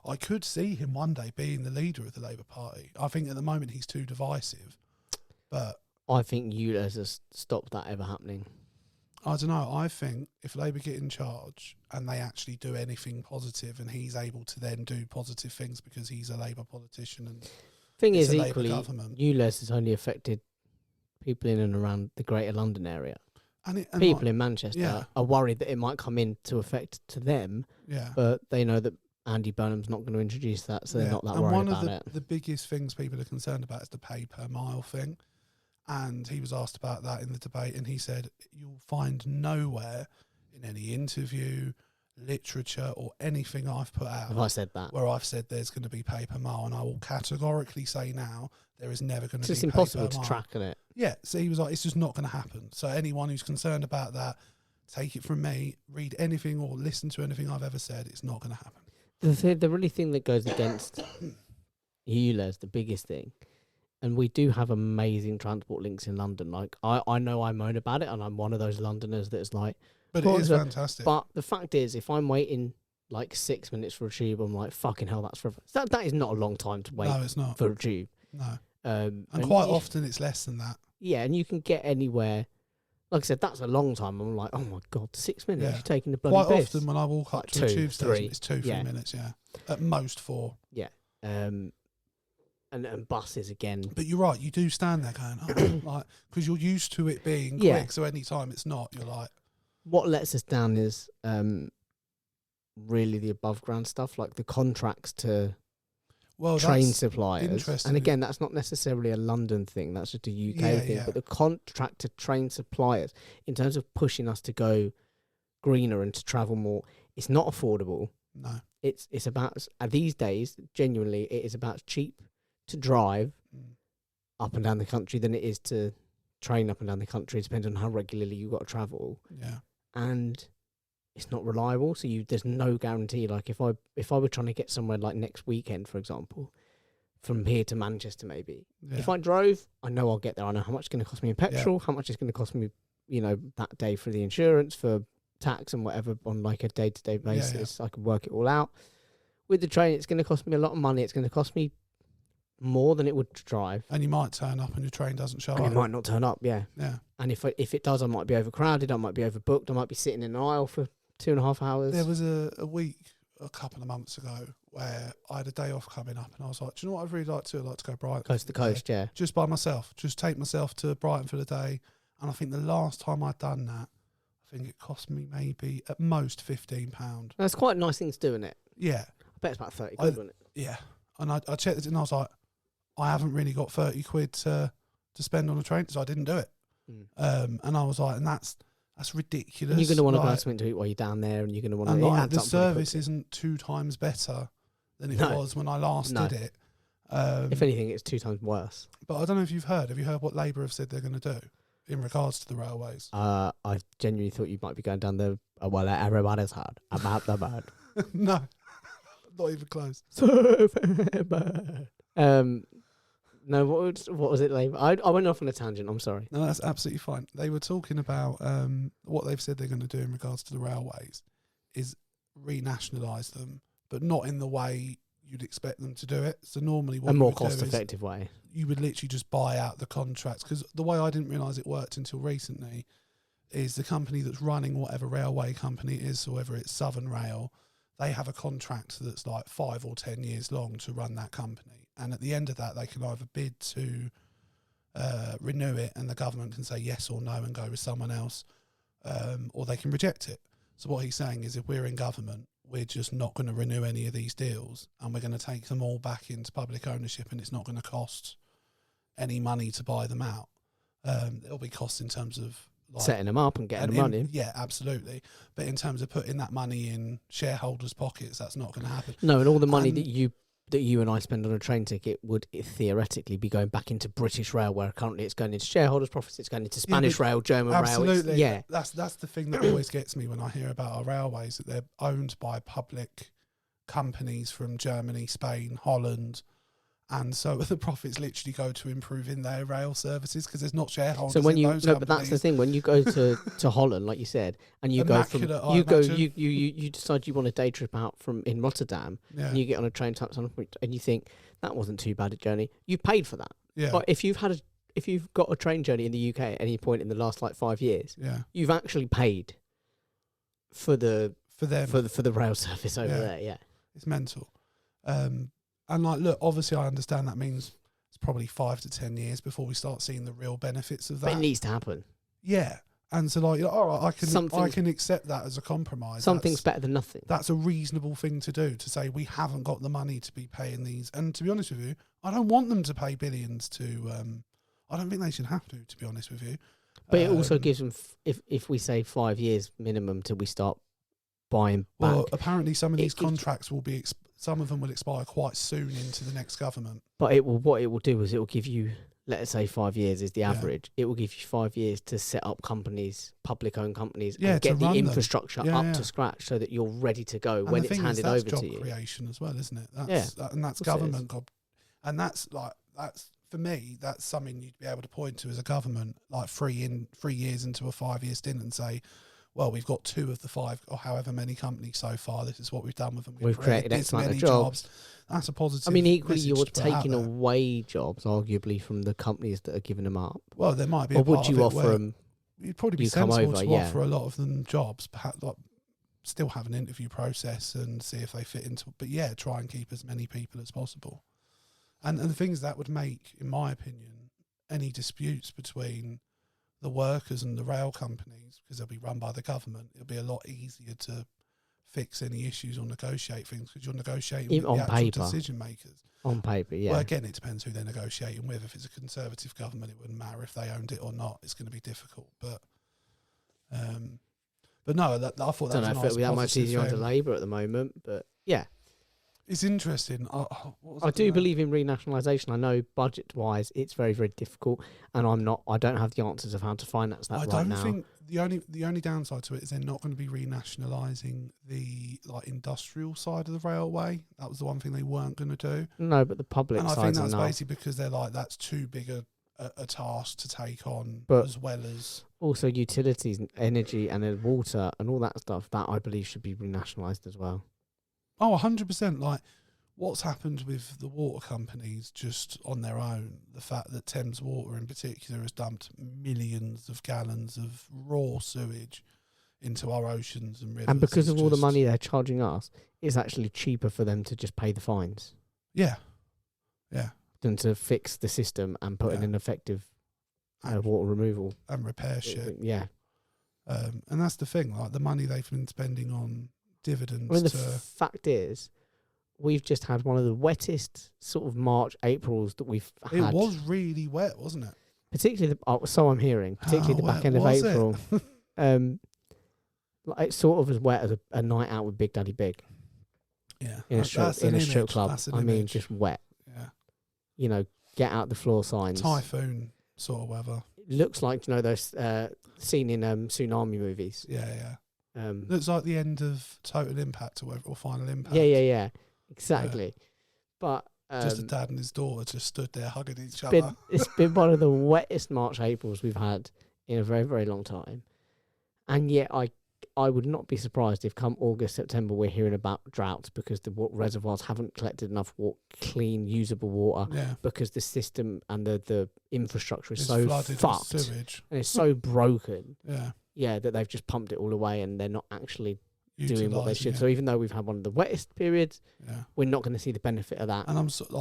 I could see him one day being the leader of the Labour Party. I think at the moment he's too divisive, but I think ULEZ has stopped that ever happening. I don't know. I think if Labour get in charge and they actually do anything positive, and he's able to then do positive things because he's a Labour politician, and thing is, equally, ULEZ has only affected people in and around the Greater London area. And people in Manchester are worried that it might come into effect to them, but they know that Andy Burnham's not going to introduce that, so they're not that worried about it. And one of the biggest things people are concerned about is the pay per mile thing. And he was asked about that in the debate, and he said, you'll find nowhere in any interview, literature, or anything I've put out. Have I said that? Where I've said there's going to be pay per mile, and I will categorically say now there is never going to be It's impossible to track, isn't it? Yeah, so he was like, it's just not going to happen. So anyone who's concerned about that, take it from me, read anything or listen to anything I've ever said, it's not going to happen. The really thing that goes against ULEZ, the biggest thing, and we do have amazing transport links in London. Like, I know I moan about it, and I'm one of those Londoners that's like... But it is fantastic. But the fact is, if I'm waiting like 6 minutes for a tube, I'm like, fucking hell, that's forever. That is not a long time to wait. No, it's not. For a tube. No. And quite often it's less than that. Yeah, and you can get anywhere Like I said, that's a long time. I'm like, oh my God, 6 minutes? Yeah. You're taking the bloody Quite piss. often when I walk up Like to a 2, tube station, 3. it's 2-3 Yeah. minutes, at most 4. Yeah. And buses again. But you're right, you do stand there going, like, because you're used to it being quick, so any time it's not, you're like... What lets us down is really the above ground stuff, like the contracts to train suppliers. And again, that's not necessarily a London thing, that's just a UK thing. But the contract to train suppliers, in terms of pushing us to go greener and to travel more, it's not affordable. No. It's about, these days, genuinely, it is about cheap to drive up and down the country than it is to train up and down the country. It depends on how regularly you've got to travel. Yeah. And it's not reliable, so there's no guarantee. Like if I were trying to get somewhere like next weekend, for example, from here to Manchester maybe, if I drove, I know I'll get there. I know how much it's going to cost me in petrol, how much it's going to cost me, that day for the insurance, for tax and whatever on like a day-to-day basis. I can work it all out. With the train, it's going to cost me a lot of money. It's going to cost me more than it would to drive. And you might turn up and your train doesn't show up. It might not turn up, yeah. And if it does, I might be overcrowded, I might be overbooked, I might be sitting in an aisle for 2.5 hours. There was a week, a couple of months ago, where I had a day off coming up and I was like, do you know what I'd really like to do? I'd like to go Brighton. Coast to coast, yeah. Just by myself. Just take myself to Brighton for the day. And I think the last time I'd done that, I think it cost me maybe at most £15. That's quite a nice thing to do, isn't it? Yeah. I bet it's about 30 quid, wasn't it? Yeah. And I checked it and I was like, I haven't really got 30 quid to spend on a train, so I didn't do it. And I was like, and that's ridiculous. And you're going to want to buy something to eat while you're down there, and you're going to want to... Like, the service isn't 2 times better than it was when I last did it. If anything, it's 2 times worse. But I don't know if you've heard. Have you heard what Labour have said they're going to do in regards to the railways? I genuinely thought you might be going down the... well, everybody's heard about the bird. No, not even close. So bad. No, what was it, Labour? I went off on a tangent, I'm sorry. No, that's absolutely fine. They were talking about what they've said they're going to do in regards to the railways is renationalise them, but not in the way you'd expect them to do it. So normally what a more cost-effective way. You would literally just buy out the contracts, because the way I didn't realise it worked until recently is the company that's running whatever railway company it is, so whether it's Southern Rail, they have a contract that's like 5 or 10 years long to run that company. And at the end of that, they can either bid to renew it and the government can say yes or no and go with someone else, or they can reject it. So what he's saying is if we're in government, we're just not going to renew any of these deals and we're going to take them all back into public ownership, and it's not going to cost any money to buy them out. It'll be costs in terms of... like, setting them up and getting the money. Yeah, absolutely. But in terms of putting that money in shareholders' pockets, that's not going to happen. No, and all the money that you and I spend on a train ticket would theoretically be going back into British Rail, where currently it's going into shareholders' profits, it's going into Spanish Rail, German Rail. Absolutely. That's the thing that always gets me when I hear about our railways, that they're owned by public companies from Germany, Spain, Holland. And so the profits literally go to improving their rail services, because there's not shareholders. So when in those companies. But that's the thing. When you go to Holland, like you said, and you you decide you want a day trip out from in Rotterdam, and you get on a train to something, and you think that wasn't too bad a journey. You paid for that. Yeah. But if you've got a train journey in the UK at any point in the last like 5 years, you've actually paid for the rail service over there. Yeah, it's mental. And like, look, obviously I understand that means it's probably 5 to 10 years before we start seeing the real benefits of that. But it needs to happen. Yeah. And so like, all right, I can accept that as a compromise. Something's better than nothing. That's a reasonable thing to do, to say we haven't got the money to be paying these. And to be honest with you, I don't want them to pay billions to, I don't think they should have to be honest with you. But it also gives them, if we say 5 years minimum till we start buying back. Well, apparently some of these contracts will be, some of them will expire quite soon into the next government. But what it will do is it will give you, let's say 5 years is the average. It will give you 5 years to set up companies, public-owned companies, and get the infrastructure up to scratch so that you're ready to go when it's handed over to you. That's job creation as well, isn't it? And that's government. And that's for me, that's something you'd be able to point to as a government, like 3 years into a 5-year stint, and say, well, we've got 2 of the 5 or however many companies so far. This is what we've done with them. We've created X amount of jobs. That's a positive. I mean, equally, you're taking away jobs, arguably, from the companies that are giving them up. Well, there might be. Or would you offer them? it'd probably be you come sensible over, to yeah. offer a lot of them jobs, perhaps like still have an interview process and see if they fit into it. But yeah, try and keep as many people as possible. And the things that would make, in my opinion, any disputes between the workers and the rail companies, because they'll be run by the government, it'll be a lot easier to fix any issues or negotiate things because you're negotiating Even with the on actual paper. decision makers. On paper, yeah. Well, again, it depends who they're negotiating with. If it's a Conservative government, it wouldn't matter if they owned it or not. It's going to be difficult. But no, I thought that was a nice Don't know if it'll be that much positive easier under thing. Labour at the moment, but yeah. It's interesting. I do believe in renationalisation. I know budget-wise, it's very, very difficult, and I don't have the answers of how to finance that right now. I don't think the only downside to it is they're not going to be renationalising the industrial side of the railway. That was the one thing they weren't going to do. No, but the public And I side think that's now. basically because they're like, that's too big a task to take on, But as well as also utilities and energy and then water and all that stuff that I believe should be renationalised as well. 100%. Like what's happened with the water companies just on their own, the fact that Thames Water in particular has dumped millions of gallons of raw sewage into our oceans and rivers. And because is of all the just- money they're charging us, it's actually cheaper for them to just pay the fines Yeah. than to fix the system and put in Yeah. an effective And, water removal. and repair shit. Yeah. And that's the thing, like the money they've been spending on dividends I mean, the to... fact is, we've just had one of the wettest sort of March, Aprils that we've had. It was really wet, wasn't it? Particularly, so I'm hearing, particularly How the back wet end of was April. it? Like, it's sort of as wet as a night out with Big Daddy Big Yeah. in a That's an strip image, club. that's an I mean, image. just wet. Yeah. You know, get out the floor signs. Typhoon sort of weather. It looks like, you know, those seen in tsunami movies. Yeah. Um, Looks like the end of Total Impact or Final Impact. yeah, exactly. But Just a dad and his daughter just stood there hugging each been, other. it's been one of the wettest March, Aprils we've had in a very, very long time. And yet I would not be surprised if come August, September, we're hearing about droughts because the reservoirs haven't collected enough clean, usable water Yeah. because the system and the infrastructure is It's so flooded with fucked sewage. and it's so broken, Yeah. that they've just pumped it all away and they're not actually doing what they Utilising should. it. So even though we've had one of the wettest periods, Yeah. we're not going to see the benefit of that And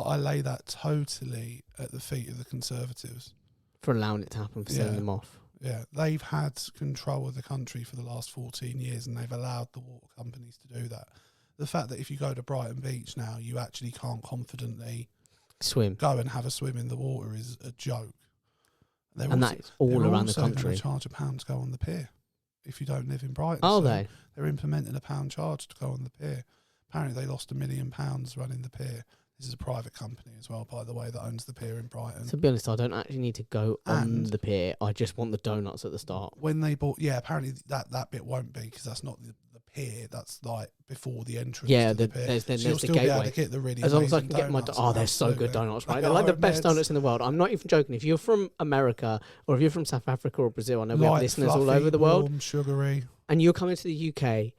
I lay that totally at the feet of the Conservatives. for allowing it to happen, for selling Yeah. them off. Yeah, they've had control of the country for the last 14 years and they've allowed the water companies to do that. The fact that if you go to Brighton Beach now, you actually can't confidently Swim. go and have a swim in the water is a joke. And that's all around the country. They're charge £1 to go on the pier if you don't live in Brighton. Are So they? They're implementing a £1 charge to go on the pier. Apparently they lost £1 million running the pier. This is a private company as well, by the way, that owns the pier in Brighton. To be honest, I don't actually need to go on And- the pier. I just want the donuts at the start. When they bought, apparently that bit won't be because that's not the pier. That's like before the entrance. Yeah, to the pier. there's So the you'll still be able gateway. to get the really As long as I can amazing get my... donuts. they're so good Absolutely. donuts, right? They They're like the are best immense. donuts in the world. I'm not even joking. If you're from America or if you're from South Africa or Brazil, I know we have Light, listeners all fluffy, over the world, warm, sugary. and you're coming to the UK,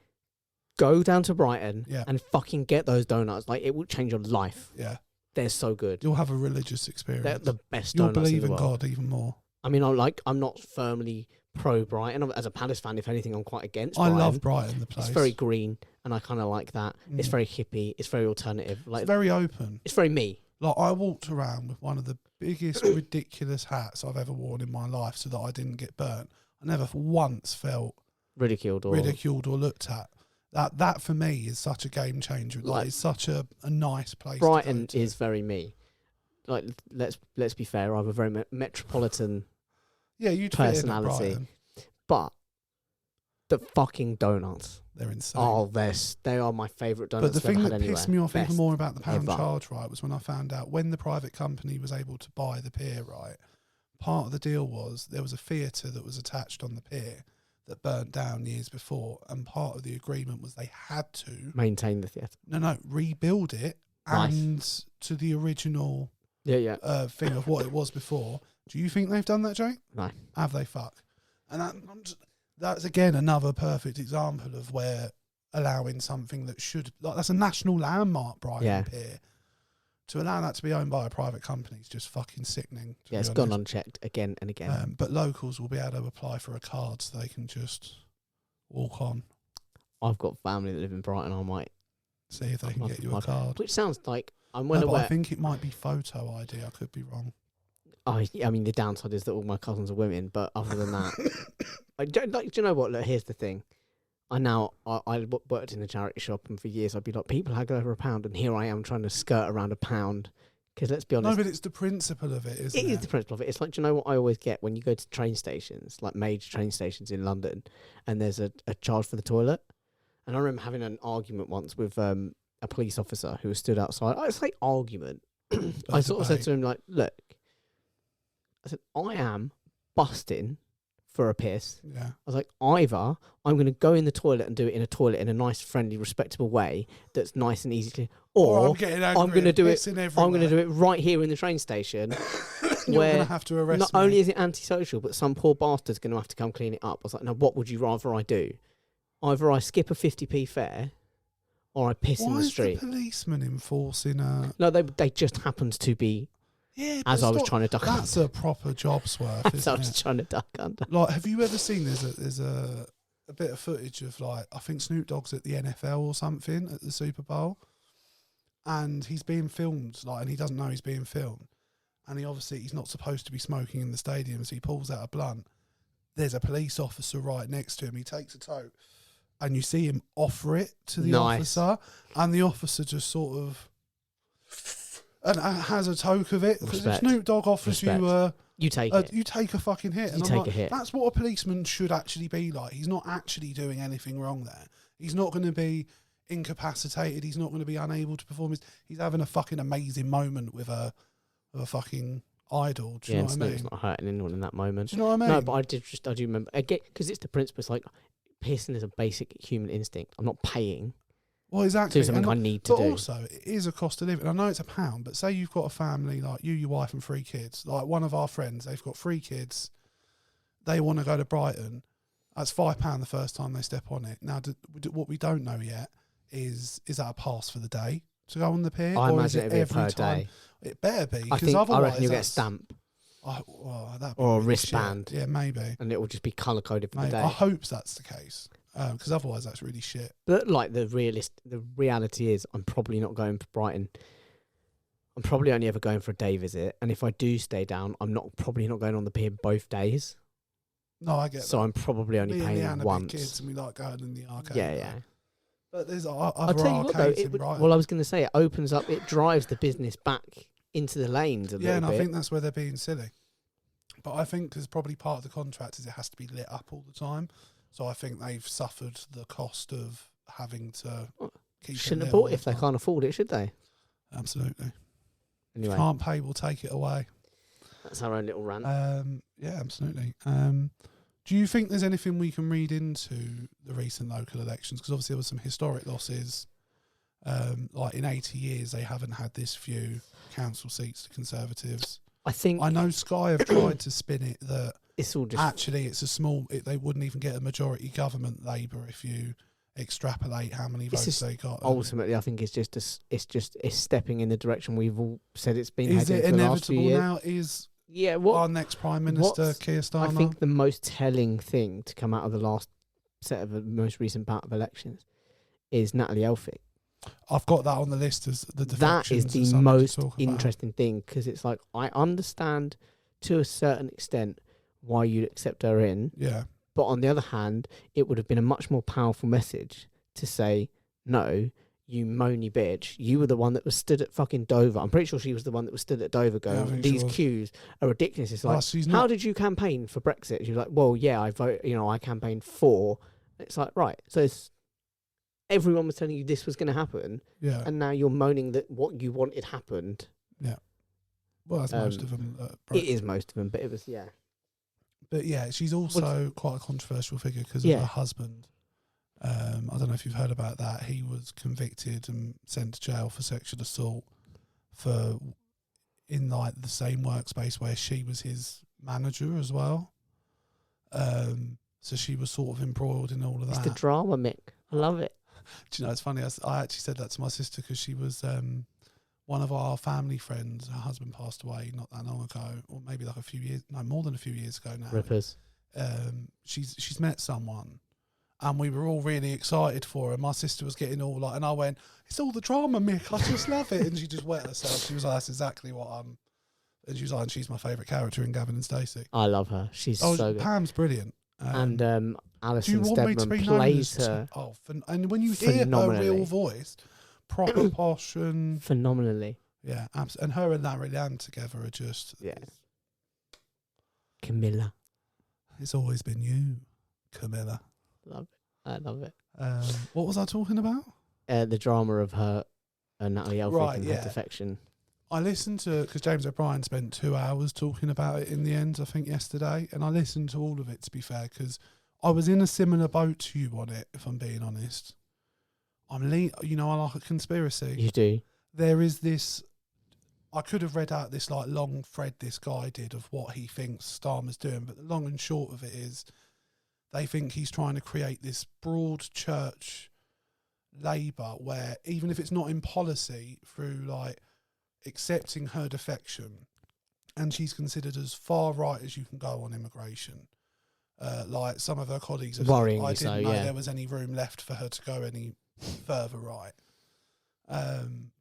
go down to Brighton Yeah. and fucking get those donuts. Like, it will change your life. Yeah, They're so good. you'll have a religious experience. They're the best You'll donuts in believe the in world. God even more. I mean, I'm not firmly pro Brighton. As a Palace fan, if anything, I'm quite against I Brighton. love Brighton, the place. It's very green, and I kind of like that. It's Mm. very hippie. It's very alternative. Like, It's very open. it's very me. Like I walked around with one of the biggest ridiculous hats I've ever worn in my life, so that I didn't get burnt. I never once felt Ridiculed or ridiculed or looked at. That for me is such a game changer. Like, Like, it's such a nice place. Brighton to go to. is very me. Like, let's be fair. I have a very metropolitan, you'd personality. fit in at Brighton. but the fucking donuts. They're insane. Oh, they are my favourite donuts. But the I've thing ever that had pissed anywhere. me off even Best. more about the pound ever. charge, right, was when I found out when the private company was able to buy the pier, right, part of the deal was there was a theatre that was attached on the pier that burnt down years before, and part of the agreement was they had to Maintain the theatre. rebuild it Nice. and to the original Yeah. thing of what it was before. Do you think they've done that, Jake? No. Have they? Fuck. And that's again another perfect example of where allowing something that should, like, that's a national landmark, Brighton Yeah. Pier. to allow that to be owned by a private company is just fucking sickening. Yeah, it's gone unchecked again and again. But locals will be able to apply for a card so they can just walk on. I've got family that live in Brighton. I might see if they can get you a card. Which sounds like I'm well aware. I think it might be photo ID. I could be wrong. I mean, the downside is that all my cousins are women, but other than that, do you know what? Look, here's the thing. I worked in a charity shop, and for years I'd be like, people haggle over £1, and here I am trying to skirt around £1. Because let's be honest. No, but it's the principle of it, isn't it? It is the principle of it. It's like, do you know what I always get when you go to train stations, like major train stations in London, and there's a charge for the toilet? And I remember having an argument once with a police officer who was stood outside. It's like argument. I sort of said to him, like, look, I said, I am busting for a piss. Yeah. I was like, either I'm going to go in the toilet and do it in a toilet in a nice, friendly, respectable way that's nice and easy to, or I'm going to do it. I'm going to do it right here in the train station. You're going to have to arrest not me. only is it antisocial, but some poor bastard's going to have to come clean it up. I was like, now what would you rather I do? Either I skip a 50p fare, or I piss in the street. Why is the policeman enforcing a? No, they just happened to be. Yeah, as I was trying to duck under. That's a proper job's worth. As I was trying to duck under. Like, have you ever seen there's a bit of footage of, like, I think Snoop Dogg's at the NFL or something at the Super Bowl, and he's being filmed, like, and he doesn't know he's being filmed, and he's not supposed to be smoking in the stadium, so he pulls out a blunt. There's a police officer right next to him. He takes a toke, and you see him offer it to the officer, and the officer just sort of. And has a toke of it. Because if Snoop Dogg offers you you take it. You take a fucking hit. You take a hit. That's what a policeman should actually be like. He's not actually doing anything wrong there. He's not going to be incapacitated. He's not going to be unable to perform. He's having a fucking amazing moment with a fucking idol. Do you know what I mean? Snoop's not hurting anyone in that moment. Do you know what I mean? No, but I do remember. Again, because it's the principle. It's like pissing is a basic human instinct. I'm not paying. Well, exactly. Do something I need to do. But also, it is a cost of living. I know it's £1, but say you've got a family, like you, your wife, and 3 kids. Like one of our friends, they've got 3 kids. They want to go to Brighton. That's £5 the first time they step on it. Now, what we don't know yet is that a pass for the day to go on the pier? I or imagine is it it'd be every per time? day. It better be. I reckon you'll get a stamp. Or a wristband. Shit. Yeah, maybe. And it will just be colour coded for the day. I hope that's the case. Because otherwise that's really shit. But like the reality is I'm probably not going for Brighton. I'm probably only ever going for a day visit. And if I do stay down, I'm probably not going on the pier both days. No, I get that. So I'm probably only paying once. Kids and we like going in the arcade. Yeah. But there's I'll tell you what, though, well, I was going to say, it opens up, it drives the business back into the lanes a little bit. Yeah, and I think that's where they're being silly. But I think because probably part of the contract is it has to be lit up all the time. So I think they've suffered the cost of having to keep Shouldn't it have bought it if they can't afford it, should they? Absolutely. Anyway. If you can't pay, we'll take it away. That's our own little rant. Yeah, absolutely. Do you think there's anything we can read into the recent local elections? Because obviously there were some historic losses. Like in 80 years, they haven't had this few council seats to Conservatives. I know Sky have tried to spin it that it's all just actually it's a small. They wouldn't even get a majority government, Labour, if you extrapolate how many votes they got. Ultimately, I think it's stepping in the direction we've all said it's been. Is it for the last few inevitable years. now? Our next Prime Minister, Keir Starmer? I think the most telling thing to come out of the last set of the most recent bout of elections is Natalie Elphicke. I've got that on the list as the Defections. That is the most interesting thing, because it's like, I understand to a certain extent why you'd accept her in. Yeah. But on the other hand, it would have been a much more powerful message to say, no, you moany bitch, you were the one that was stood at fucking Dover. I'm pretty sure she was the one that was stood at Dover going, these queues are ridiculous. It's like, how did you campaign for Brexit? She was like, well, yeah, I campaigned for. It's like, right, so everyone was telling you this was going to happen, and now you're moaning that what you wanted happened. Yeah. Well, that's most of them. It is most of them, but it was, yeah. But yeah, she's also quite a controversial figure because of her husband. I don't know if you've heard about that. He was convicted and sent to jail for sexual assault in like the same workspace where she was his manager as well. So she was sort of embroiled in all of that. It's the drama, Mick. I love it. Do you know, it's funny. I actually said that to my sister because she was one of our family friends, her husband passed away not that long ago, or maybe like a few years, no, more than a few years ago now. Rippers. She's met someone, and we were all really excited for her. My sister was getting all like, and I went, "It's all the drama, Mick. I just love it." And she just wet herself. She was like, "That's exactly what I'm." And she was like, and "She's my favourite character in Gavin and Stacey." I love her. She's so good. Pam's brilliant. And Alison do you want me to Steadman be known plays as her and when you hear her phenomenally. real voice, proper posh and phenomenally. yeah, and her and Larry Lamb together are just Camilla. It's always been you, Camilla. Love it. I love it. What was I talking about? The drama of her, Natalie Elphrick and her defection. I listened to, because James O'Brien spent 2 hours talking about it in the end, I think yesterday, and I listened to all of it, to be fair, because I was in a similar boat to you on it, if I'm being honest. I like a conspiracy. You do. There is this, I could have read out this like long thread this guy did of what he thinks Starmer's doing, but the long and short of it is they think he's trying to create this broad church Labour where even if it's not in policy, through like accepting her defection, and she's considered as far right as you can go on immigration. Like some of her colleagues have said, I didn't know there was any room left for her to go any further right.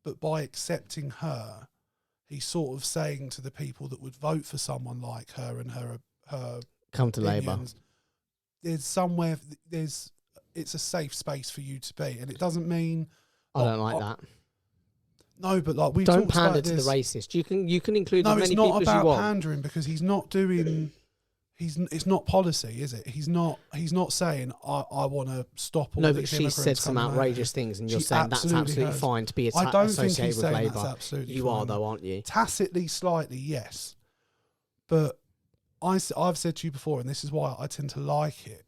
But by accepting her, he's sort of saying to the people that would vote for someone like her and her come to Labour. There's somewhere, it's a safe space for you to be, and it doesn't mean I don't like that. No, but like we don't pander to the racist. You can include as many people as you want. No, it's not about pandering, because he's not doing. It's not policy, is it? He's not saying I want to stop all. No, but she said some outrageous things, and you're saying that's absolutely fine to be associated with Labour. You are though, aren't you? Tacitly, slightly, yes. But I've said to you before, and this is why I tend to like it.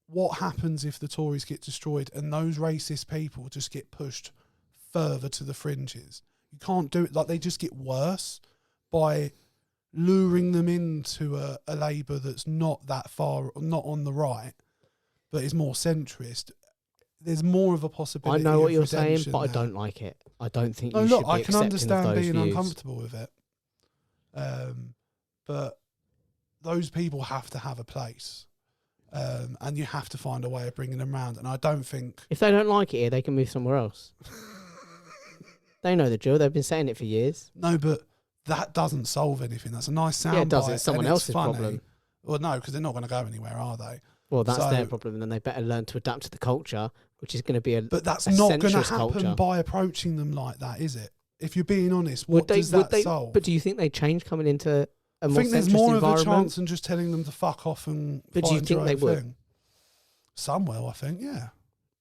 What happens if the Tories get destroyed and those racist people just get pushed further to the fringes? You can't do it. Like, they just get worse by luring them into a Labour that's not that far, not on the right, but is more centrist. There's more of a possibility. I know what you're saying, but I don't like it. I don't think you should be accepting of those views. I can understand being uncomfortable with it. But those people have to have a place. And you have to find a way of bringing them around. And I don't think... If they don't like it here, they can move somewhere else. They know the drill. They've been saying it for years. No, but that doesn't solve anything. That's a nice sound. Yeah, it does. It's someone else's problem. Well, no, because they're not going to go anywhere, are they? Well, that's their problem. And then they better learn to adapt to the culture, which is going to be But that's not going to happen by approaching them like that, is it? If you're being honest, what does that solve? But do you think they change coming into... I think there's more of a chance than just telling them to fuck off and. But do you think they would? Some will, I think, yeah.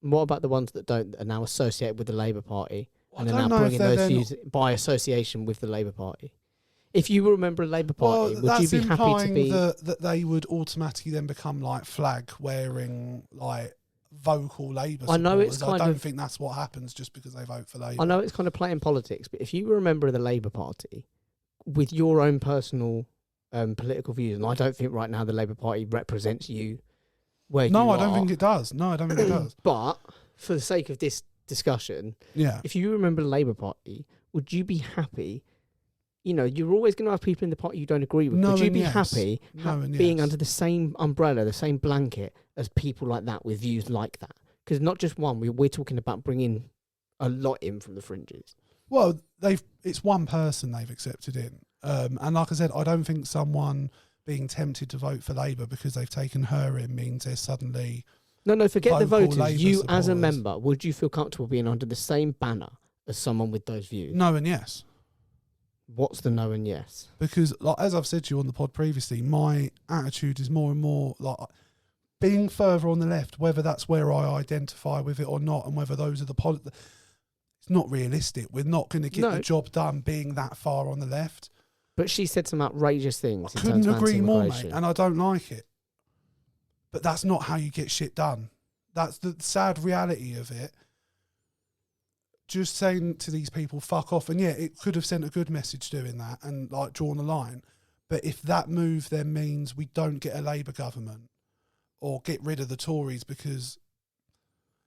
What about the ones that don't, are now associated with the Labour Party and are now bringing those views by association with the Labour Party? If you were a member of the Labour Party, would you be happy to be that they would automatically then become like flag wearing, like vocal Labour supporters? I know it's kind of. I don't think that's what happens just because they vote for Labour. I know it's kind of playing politics, but if you were a member of the Labour Party with your own personal political views, and I don't think right now the Labour Party represents you where you are. No, I don't think it does. No, I don't think it does. But for the sake of this discussion, if you remember the Labour Party, would you be happy? You know, you're always going to have people in the party you don't agree with. Would you be happy being under the same umbrella, the same blanket as people like that with views like that? Because not just one, we're talking about bringing a lot in from the fringes. Well, it's one person they've accepted in. And like I said, I don't think someone being tempted to vote for Labour because they've taken her in means they're suddenly... No, forget the voters. Labour you supporters. As a member, would you feel comfortable being under the same banner as someone with those views? No and yes. What's the no and yes? Because, like, as I've said to you on the pod previously, my attitude is more and more like being further on the left, whether that's where I identify with it or not, and whether those are the... It's not realistic. We're not going to get the job done being that far on the left. But she said some outrageous things. I couldn't agree more, mate, and I don't like it. But that's not how you get shit done. That's the sad reality of it. Just saying to these people, fuck off. And yeah, it could have sent a good message doing that and like drawn a line. But if that move then means we don't get a Labour government or get rid of the Tories because...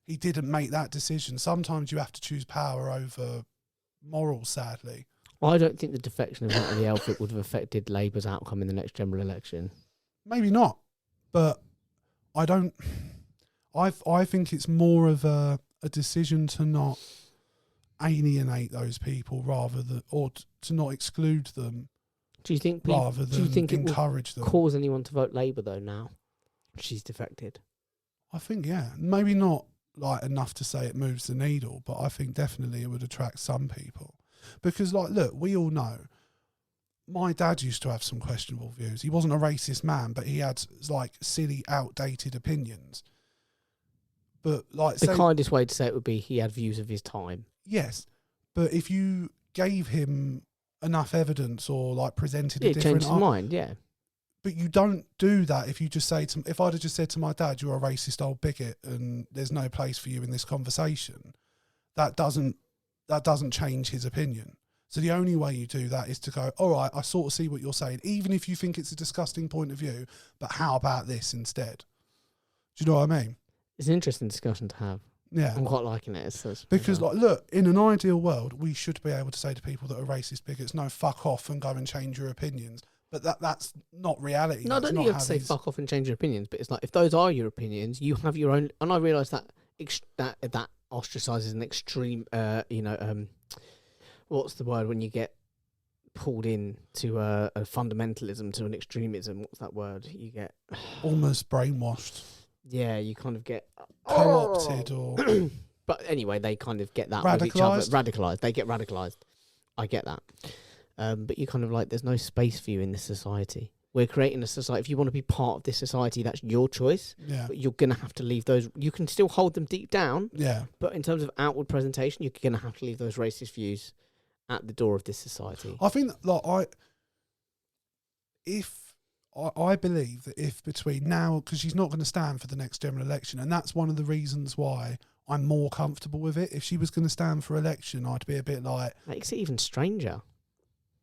he didn't make that decision. Sometimes you have to choose power over morals, sadly. I don't think the defection of Natalie Elphicke would have affected Labour's outcome in the next general election. Maybe not, but I don't. I think it's more of a decision to not alienate those people rather than, or to not exclude them. Do you think rather than encourage it will them? Cause anyone to vote Labour though? Now she's defected. I think maybe not like enough to say it moves the needle, but I think definitely it would attract some people because, like, look, we all know. My dad used to have some questionable views. He wasn't a racist man, but he had like silly, outdated opinions. But like, the kindest way to say it would be he had views of his time. Yes, but if you gave him enough evidence or like presented a different changed his mind, yeah. But you don't do that if you just say to, if I'd have just said to my dad, "You're a racist old bigot, and there's no place for you in this conversation," that doesn't change his opinion. So the only way you do that is to go, all right, I sort of see what you're saying, even if you think it's a disgusting point of view, but how about this instead? Do you know what I mean? It's an interesting discussion to have. Yeah. I'm quite liking it. Because, like, look, in an ideal world, we should be able to say to people that are racist bigots, no, fuck off and go and change your opinions. But that's not reality. No, I don't think you have to say fuck off and change your opinions, but it's like, if those are your opinions, you have your own. And I realise that that ostracises an extreme, what's the word when you get pulled in to a fundamentalism, to an extremism? What's that word? You get almost brainwashed. Yeah, you kind of get co-opted or. But anyway, they kind of get that radicalised? with each other. Radicalised. They get radicalised. I get that. But you kind of like, there's no space for you in this society. We're creating a society. If you want to be part of this society, that's your choice. Yeah. But you're going to have to leave those. You can still hold them deep down. Yeah. But in terms of outward presentation, you're going to have to leave those racist views at the door of this society. I think that, like, I believe that if between now, because she's not going to stand for the next general election, and that's one of the reasons why I'm more comfortable with it. If she was going to stand for election, I'd be a bit like... Makes it even stranger.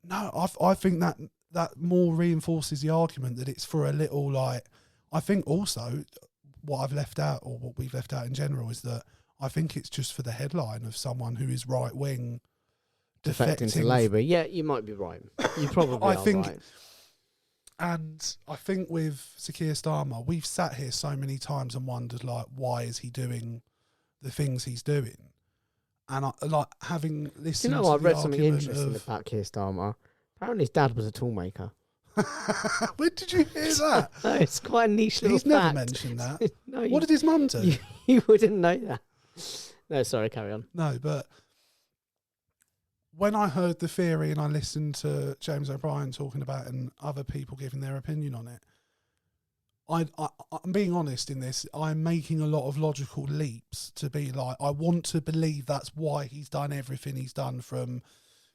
No, I think that more reinforces the argument that it's for a little, like... I think also what I've left out, or what we've left out in general, is that I think it's just for the headline of someone who is right-wing defecting to Labour. Yeah, you might be right. You probably are right. And I think with Sir Keir Starmer, we've sat here so many times and wondered, like, why is he doing the things he's doing? And I, like, having listened to I read something argument interesting about Keir Starmer. Apparently his dad was a toolmaker. Where did you hear that? No, it's quite a niche little He's never fact. mentioned that. No, what did his mum do? You wouldn't know that. No, sorry, carry on. No, but when I heard the theory and I listened to James O'Brien talking about it and other people giving their opinion on it, I'm being honest in this. I'm making a lot of logical leaps to be like, I want to believe that's why he's done everything he's done, from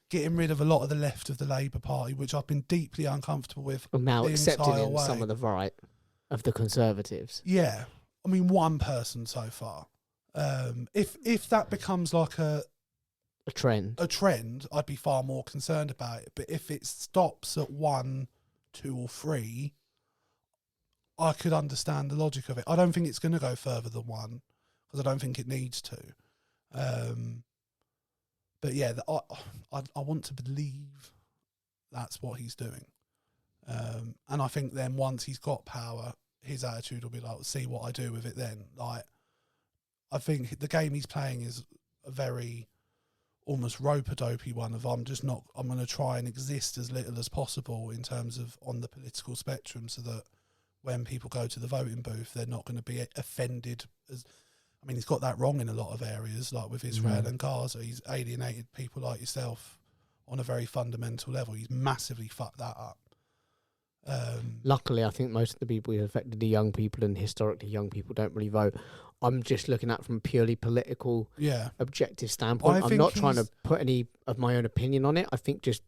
getting rid of a lot of the left of the Labour Party, which I've been deeply uncomfortable with. And now accepting in way. some of the right of the Conservatives. Yeah. I mean, one person so far. If that becomes like a trend, I'd be far more concerned about it. But if it stops at 1, 2 or 3, I could understand the logic of it. I don't think it's going to go further than 1 because I don't think it needs to. But yeah, I want to believe that's what he's doing. And I think then once he's got power, his attitude will be like, see what I do with it then. Like, I think the game he's playing is a very almost rope-a-dopey one of I'm going to try and exist as little as possible in terms of on the political spectrum, so that when people go to the voting booth, they're not going to be offended. I mean, he's got that wrong in a lot of areas, like with Israel and Gaza. He's alienated people like yourself on a very fundamental level. He's massively fucked that up. Luckily, I think most of the people who affected are young people, and historically young people don't really vote. I'm just looking at it from a purely political, objective standpoint. I'm not trying to put any of my own opinion on it. I think just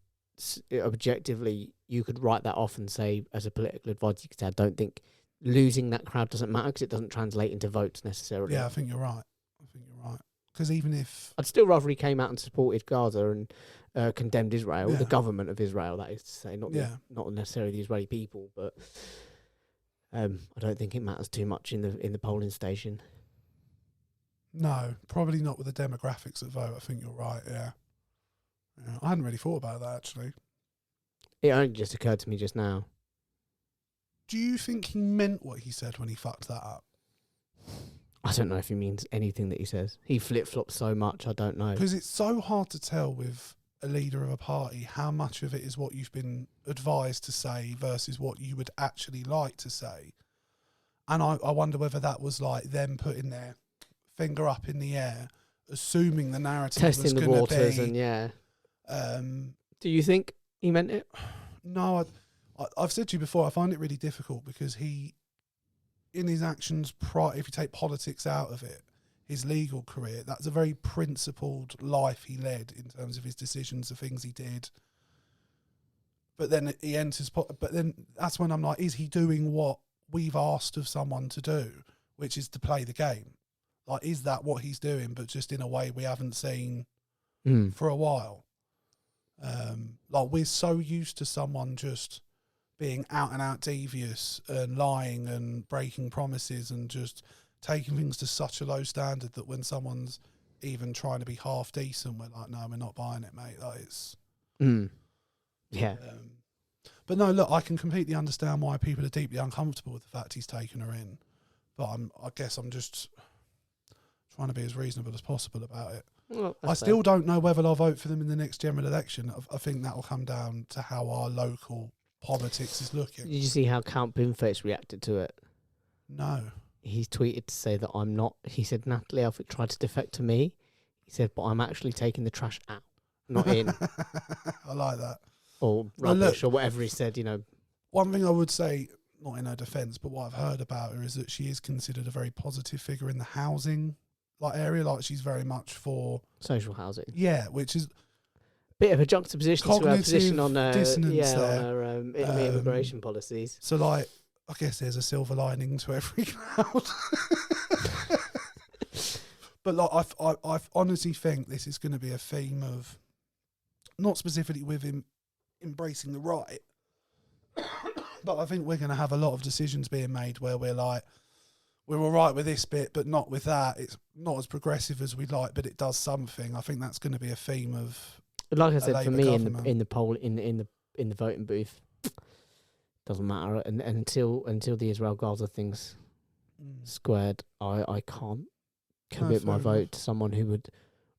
objectively, you could write that off and say, as a political advisor, you could say, I don't think losing that crowd doesn't matter because it doesn't translate into votes necessarily. Yeah, I think you're right. Because even if... I'd still rather he came out and supported Gaza and condemned Israel, the government of Israel, that is to say, not necessarily the Israeli people, but I don't think it matters too much in the polling station. No, probably not with the demographics that vote. I think you're right. Yeah. I hadn't really thought about that actually. It only just occurred to me just now. Do you think he meant what he said when he fucked that up? I don't know if he means anything that he says. He flip-flops so much, I don't know. Because it's so hard to tell with a leader of a party how much of it is what you've been advised to say versus what you would actually like to say. And I wonder whether that was like them putting their finger up in the air, assuming the narrative Testing was the going to waters be... and yeah. Do you think he meant it? No, I've said to you before, I find it really difficult because he, in his actions, if you take politics out of it, his legal career, that's a very principled life he led in terms of his decisions, the things he did. But then he enters, but then that's when I'm like, is he doing what we've asked of someone to do, which is to play the game? Like, is that what he's doing, but just in a way we haven't seen for a while? Like, we're so used to someone just being out and out devious and lying and breaking promises and just taking things to such a low standard that when someone's even trying to be half decent, we're like, no, we're not buying it, mate. Like, it's... Yeah. But no, look, I can completely understand why people are deeply uncomfortable with the fact he's taken her in. But I guess I'm just trying to be as reasonable as possible about it. Well, I still don't know whether I'll vote for them in the next general election. I think that will come down to how our local politics is looking. Did you see how Count Boomface reacted to it? No. He tweeted to say that I'm not... He said, Natalie Elphick tried to defect to me. He said, but I'm actually taking the trash out, not in. I like that. Or rubbish, or whatever he said, you know. One thing I would say, not in her defence, but what I've heard about her is that she is considered a very positive figure in the housing area. Like, she's very much for... social housing. Yeah, which is... Bit of a juxtaposition to her position on dissonance on her immigration policies. So, like, I guess there's a silver lining to every cloud. But like, I honestly think this is going to be a theme of, not specifically with him embracing the right, but I think we're going to have a lot of decisions being made where we're like, we're all right with this bit, but not with that. It's not as progressive as we'd like, but it does something. I think that's going to be a theme of. Like I said, for me, government. in the poll, in the voting booth, doesn't matter. And until the Israel Gaza thing's squared, I can't commit my vote to someone who would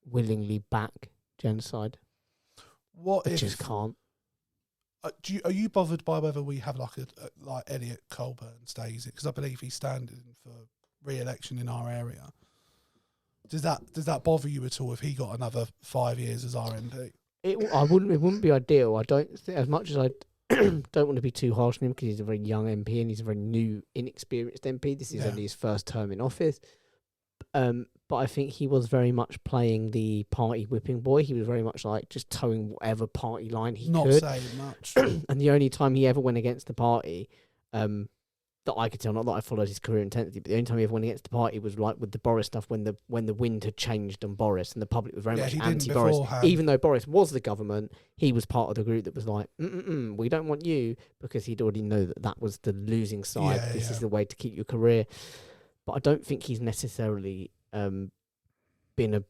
willingly back genocide. What I just can't. Are you bothered by whether we have like Elliot Colburn stays it? Because I believe he's standing for re-election in our area. Does that bother you at all if he got another 5 years as our MP? It wouldn't be ideal. I don't think, as much as I don't want to be too harsh on him because he's a very young MP and he's a very new, inexperienced MP. This is only his first term in office. But I think he was very much playing the party whipping boy. He was very much like just towing whatever party line he could. Not saying much. And the only time he ever went against the party, that I could tell, not that I followed his career intensely, but the only time he ever went against the party was like with the Boris stuff when the wind had changed on Boris and the public was very much anti-Boris. Even though Boris was the government, he was part of the group that was like, we don't want you, because he'd already know that was the losing side. This is the way to keep your career. But I don't think he's necessarily been a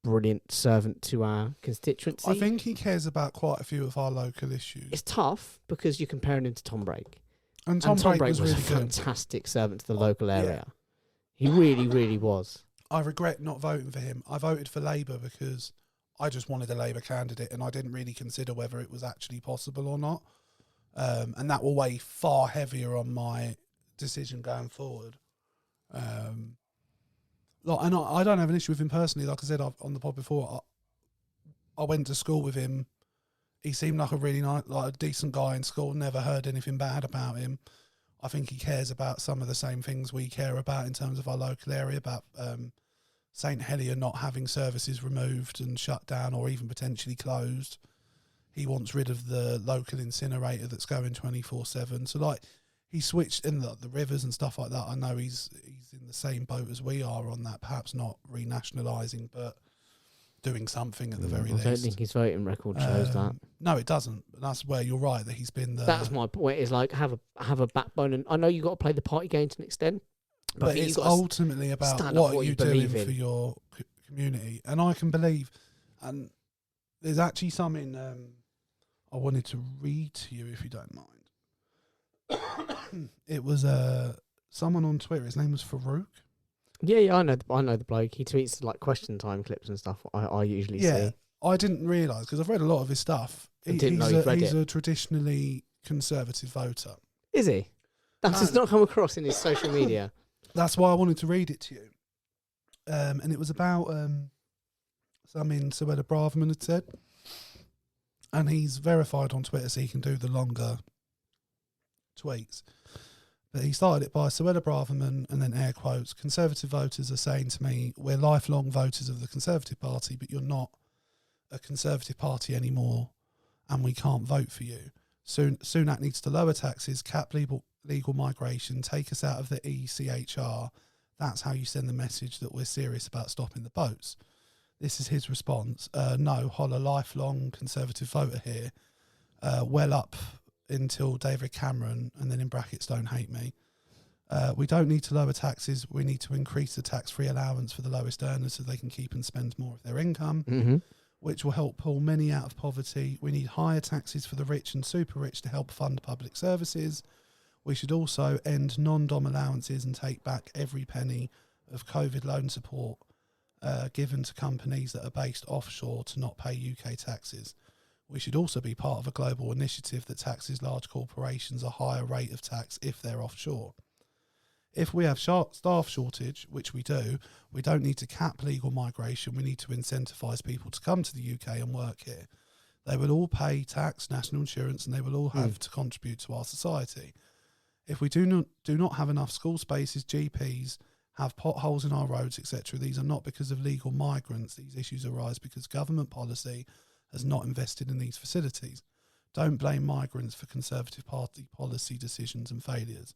brilliant servant to our constituency. I think he cares about quite a few of our local issues. It's tough because you're comparing him to Tom Brake. And Tom Brake was really a fantastic servant to the local area. He really, really was. I regret not voting for him. I voted for Labour because I just wanted a Labour candidate and I didn't really consider whether it was actually possible or not. And that will weigh far heavier on my decision going forward. And I don't have an issue with him personally. Like I said on the pod before, I went to school with him. He seemed like a really nice, like a decent guy in school. Never heard anything bad about him. I think he cares about some of the same things we care about in terms of our local area, about St Helier not having services removed and shut down or even potentially closed. He wants rid of the local incinerator that's going 24/7. So like he switched in the rivers and stuff like that. I know he's in the same boat as we are on that. Perhaps not renationalising, but doing something at the very least. I don't think his voting record shows that. No, it doesn't. But that's where you're right that he's been the. That's my point. Is like have a backbone, and I know you got to play the party game to an extent, But I think it's you've got to ultimately about stand up what what are you you doing believe in. for your community. And I can believe, and there's actually something I wanted to read to you if you don't mind. It was someone on Twitter. His name was Farouk. Yeah, I know the bloke. He tweets like question time clips and stuff. I usually see. I didn't realise because I've read a lot of his stuff. Didn't know you'd read He's it. a traditionally conservative voter. Is he? That does And- not come across in his social media. That's why I wanted to read it to you. And it was about something Suella Braverman had said. And he's verified on Twitter so he can do the longer tweets. But he started it by Suella Braverman and then air quotes, Conservative voters are saying to me, we're lifelong voters of the Conservative Party, but you're not a Conservative Party anymore and we can't vote for you. Sunak needs to lower taxes, cap legal migration, take us out of the ECHR. That's how you send the message that we're serious about stopping the boats. This is his response. No, holla, lifelong Conservative voter here. Well up until David Cameron, and then in brackets, don't hate me. We don't need to lower taxes. We need to increase the tax-free allowance for the lowest earners so they can keep and spend more of their income, which will help pull many out of poverty. We need higher taxes for the rich and super rich to help fund public services. We should also end non-dom allowances and take back every penny of COVID loan support given to companies that are based offshore to not pay UK taxes. We should also be part of a global initiative that taxes large corporations a higher rate of tax if they're offshore. If we have staff shortage, which we do, we don't need to cap legal migration. We need to incentivise people to come to the UK and work here. They will all pay tax, national insurance, and they will all have to contribute to our society. If we do not have enough school spaces, GPs, have potholes in our roads, etc., these are not because of legal migrants. These issues arise because government policy has not invested in these facilities. Don't blame migrants for Conservative Party policy decisions and failures.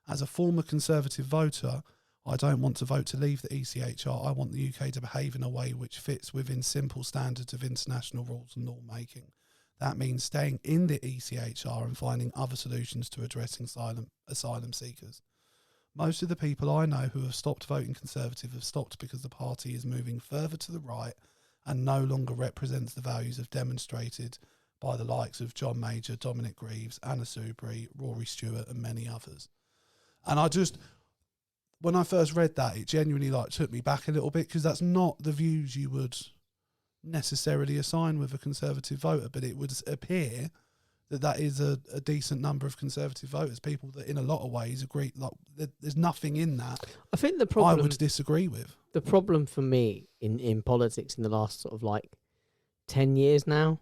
As a former Conservative voter, I don't want to vote to leave the ECHR. I want the UK to behave in a way which fits within simple standards of international rules and law making. That means staying in the ECHR and finding other solutions to addressing asylum seekers. Most of the people I know who have stopped voting Conservative have stopped because the party is moving further to the right and no longer represents the values demonstrated by the likes of John Major, Dominic Greaves, Anna Soubry, Rory Stewart and many others. And when I first read that, it genuinely took me back a little bit because that's not the views you would necessarily assign with a Conservative voter, but it would appear that is a decent number of Conservative voters, people that in a lot of ways agree. There's nothing in that I think the problem I would disagree with. The problem for me in politics in the last sort of 10 years now,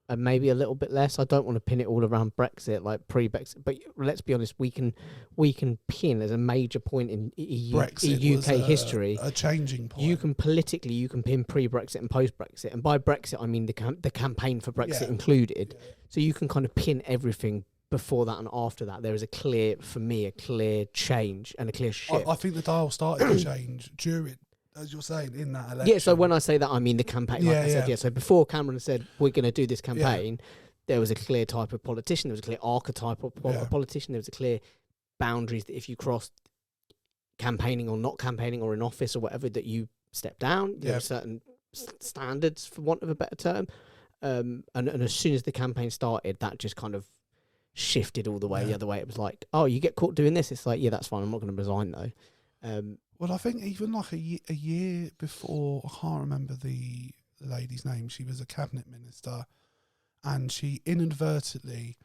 and maybe a little bit less. I don't want to pin it all around Brexit, like pre-Brexit, but let's be honest, we can pin as a major point in UK history a changing point. You can pin pre-Brexit and post-Brexit, and by Brexit I mean the campaign for Brexit included. Yeah. So you can kind of pin everything before that and after that. There is a clear change and a clear shift. I think the dial started to change during, as you're saying, in that election. Yeah, so when I say that, I mean the campaign. Like I said, so before Cameron said, we're going to do this campaign, there was a clear type of politician, there was a clear archetype of politician, there was a clear boundaries that if you crossed campaigning or not campaigning or in office or whatever, that you step down. There were certain standards, for want of a better term. And as soon as the campaign started, that just kind of shifted all the way the other way. It was like, oh, you get caught doing this. It's like, yeah, that's fine. I'm not going to resign though. Well, I think even a year before, I can't remember the lady's name. She was a cabinet minister, and she inadvertently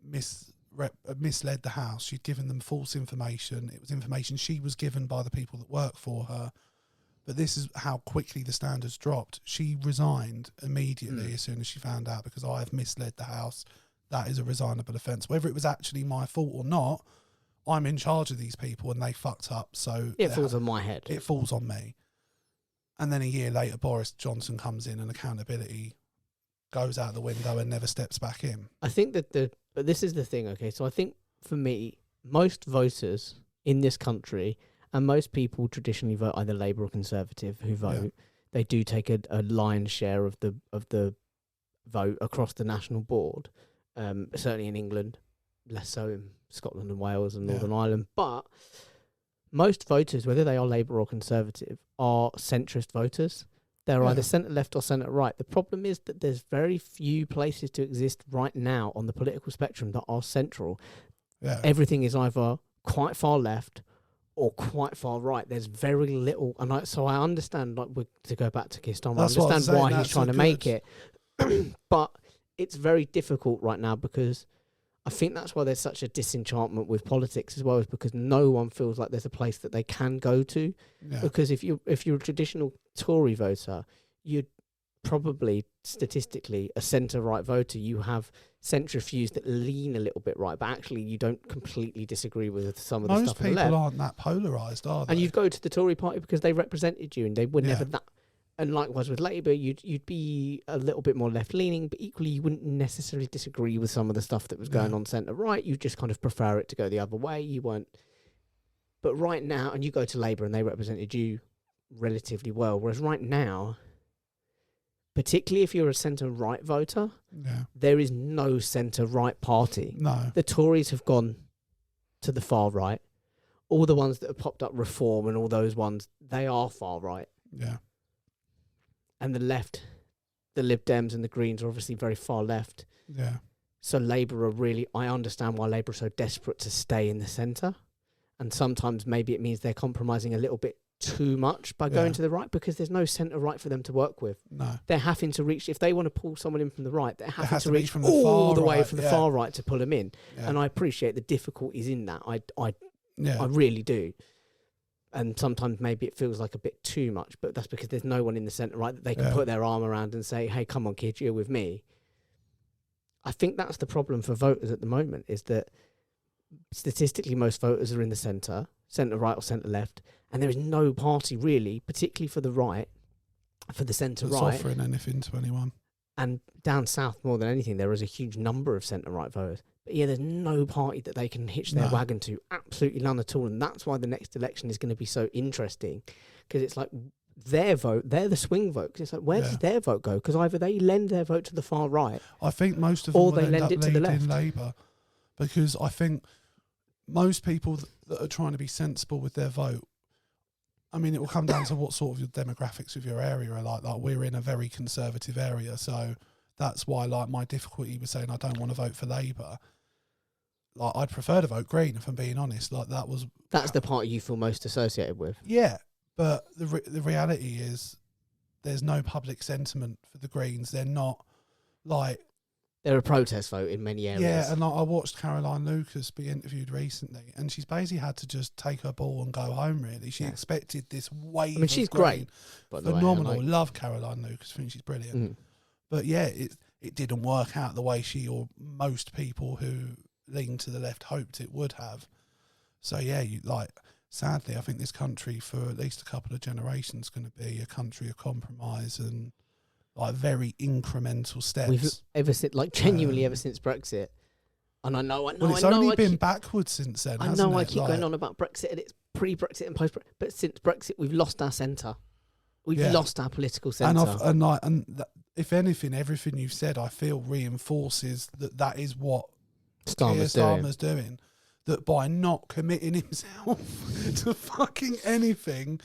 misled the House. She'd given them false information. It was information she was given by the people that work for her. But this is how quickly the standards dropped. She resigned immediately as soon as she found out, because I have misled the House. That is a resignable offence. Whether it was actually my fault or not, I'm in charge of these people and they fucked up. So it falls on my head. It falls on me. And then a year later, Boris Johnson comes in and accountability goes out the window and never steps back in. I think that but this is the thing, okay? So I think for me, most voters in this country, and most people traditionally vote either Labour or Conservative who vote, they do take a lion's share of the vote across the national board. Certainly in England, less so in Scotland and Wales and Northern Ireland. But most voters, whether they are Labour or Conservative, are centrist voters. They're either centre left or centre right. The problem is that there's very few places to exist right now on the political spectrum that are central. Yeah. Everything is either quite far left or quite far right. There's very little, and so I understand. Like, to go back to Keir Starmer, I understand why he's trying to make it, but it's very difficult right now because I think that's why there's such a disenchantment with politics as well, is because no one feels like there's a place that they can go to. Yeah. Because if you're a traditional Tory voter, you'd probably statistically a centre-right voter. You have centrifuges that lean a little bit right, but actually you don't completely disagree with some of the stuff on the left. Most people aren't that polarised, are they? And you'd go to the Tory party because they represented you, and they were never that. And likewise with Labour, you'd be a little bit more left-leaning, but equally you wouldn't necessarily disagree with some of the stuff that was going on centre-right. You just kind of prefer it to go the other way. You weren't. But right now, and you go to Labour and they represented you relatively well, whereas right now, particularly if you're a centre-right voter, there is no centre-right party. No. The Tories have gone to the far right. All the ones that have popped up, Reform and all those ones, they are far right. Yeah. And the left, the Lib Dems and the Greens are obviously very far left. Yeah. So Labour are really, I understand why Labour are so desperate to stay in the centre. And sometimes maybe it means they're compromising a little bit too much by going to the right, because there's no centre right for them to work with. No. They're having to reach, if they want to pull someone in from the right, they're having to reach from all the way from the far right to pull them in. Yeah. And I appreciate the difficulties in that. I really do. And sometimes maybe it feels like a bit too much, but that's because there's no one in the centre right that they can put their arm around and say, hey, come on, kid, you're with me. I think that's the problem for voters at the moment, is that statistically most voters are in the centre right or centre left, and there is no party really, particularly for the right, for the centre right, offering anything to anyone. And down south, more than anything, there is a huge number of centre right voters. But yeah, there's no party that they can hitch their wagon to, absolutely none at all. And that's why the next election is going to be so interesting, because it's like their vote, they're the swing vote. Cause it's like, where does their vote go? Because either they lend their vote to the far right, I think most of them or they lend it to the left. Labour, because I think most people that are trying to be sensible with their vote, I mean, it will come down to what sort of your demographics of your area are like. Like, we're in a very conservative area, so that's why, like, my difficulty was saying I don't want to vote for Labour. Like, I'd prefer to vote Green, if I'm being honest. Like, that's the party you feel most associated with. Yeah, but the reality is there's no public sentiment for the Greens. They're not, like... They're a protest vote in many areas. Yeah, and like, I watched Caroline Lucas be interviewed recently, and she's basically had to just take her ball and go home, really. She expected this wave. I mean, she's great. Phenomenal. Love Caroline Lucas. I think she's brilliant. Mm. But yeah, it didn't work out the way she or most people who lean to the left hoped it would have. So yeah, sadly, I think this country for at least a couple of generations is going to be a country of compromise and like very incremental steps. We've ever since Brexit, and I know it's only been backwards since then. I know I keep going on about Brexit, and it's pre-Brexit and post-Brexit, but since Brexit, we've lost our centre. We've lost our political centre. And if anything, everything you've said, I feel reinforces that is what Starmer's doing. That by not committing himself to fucking anything,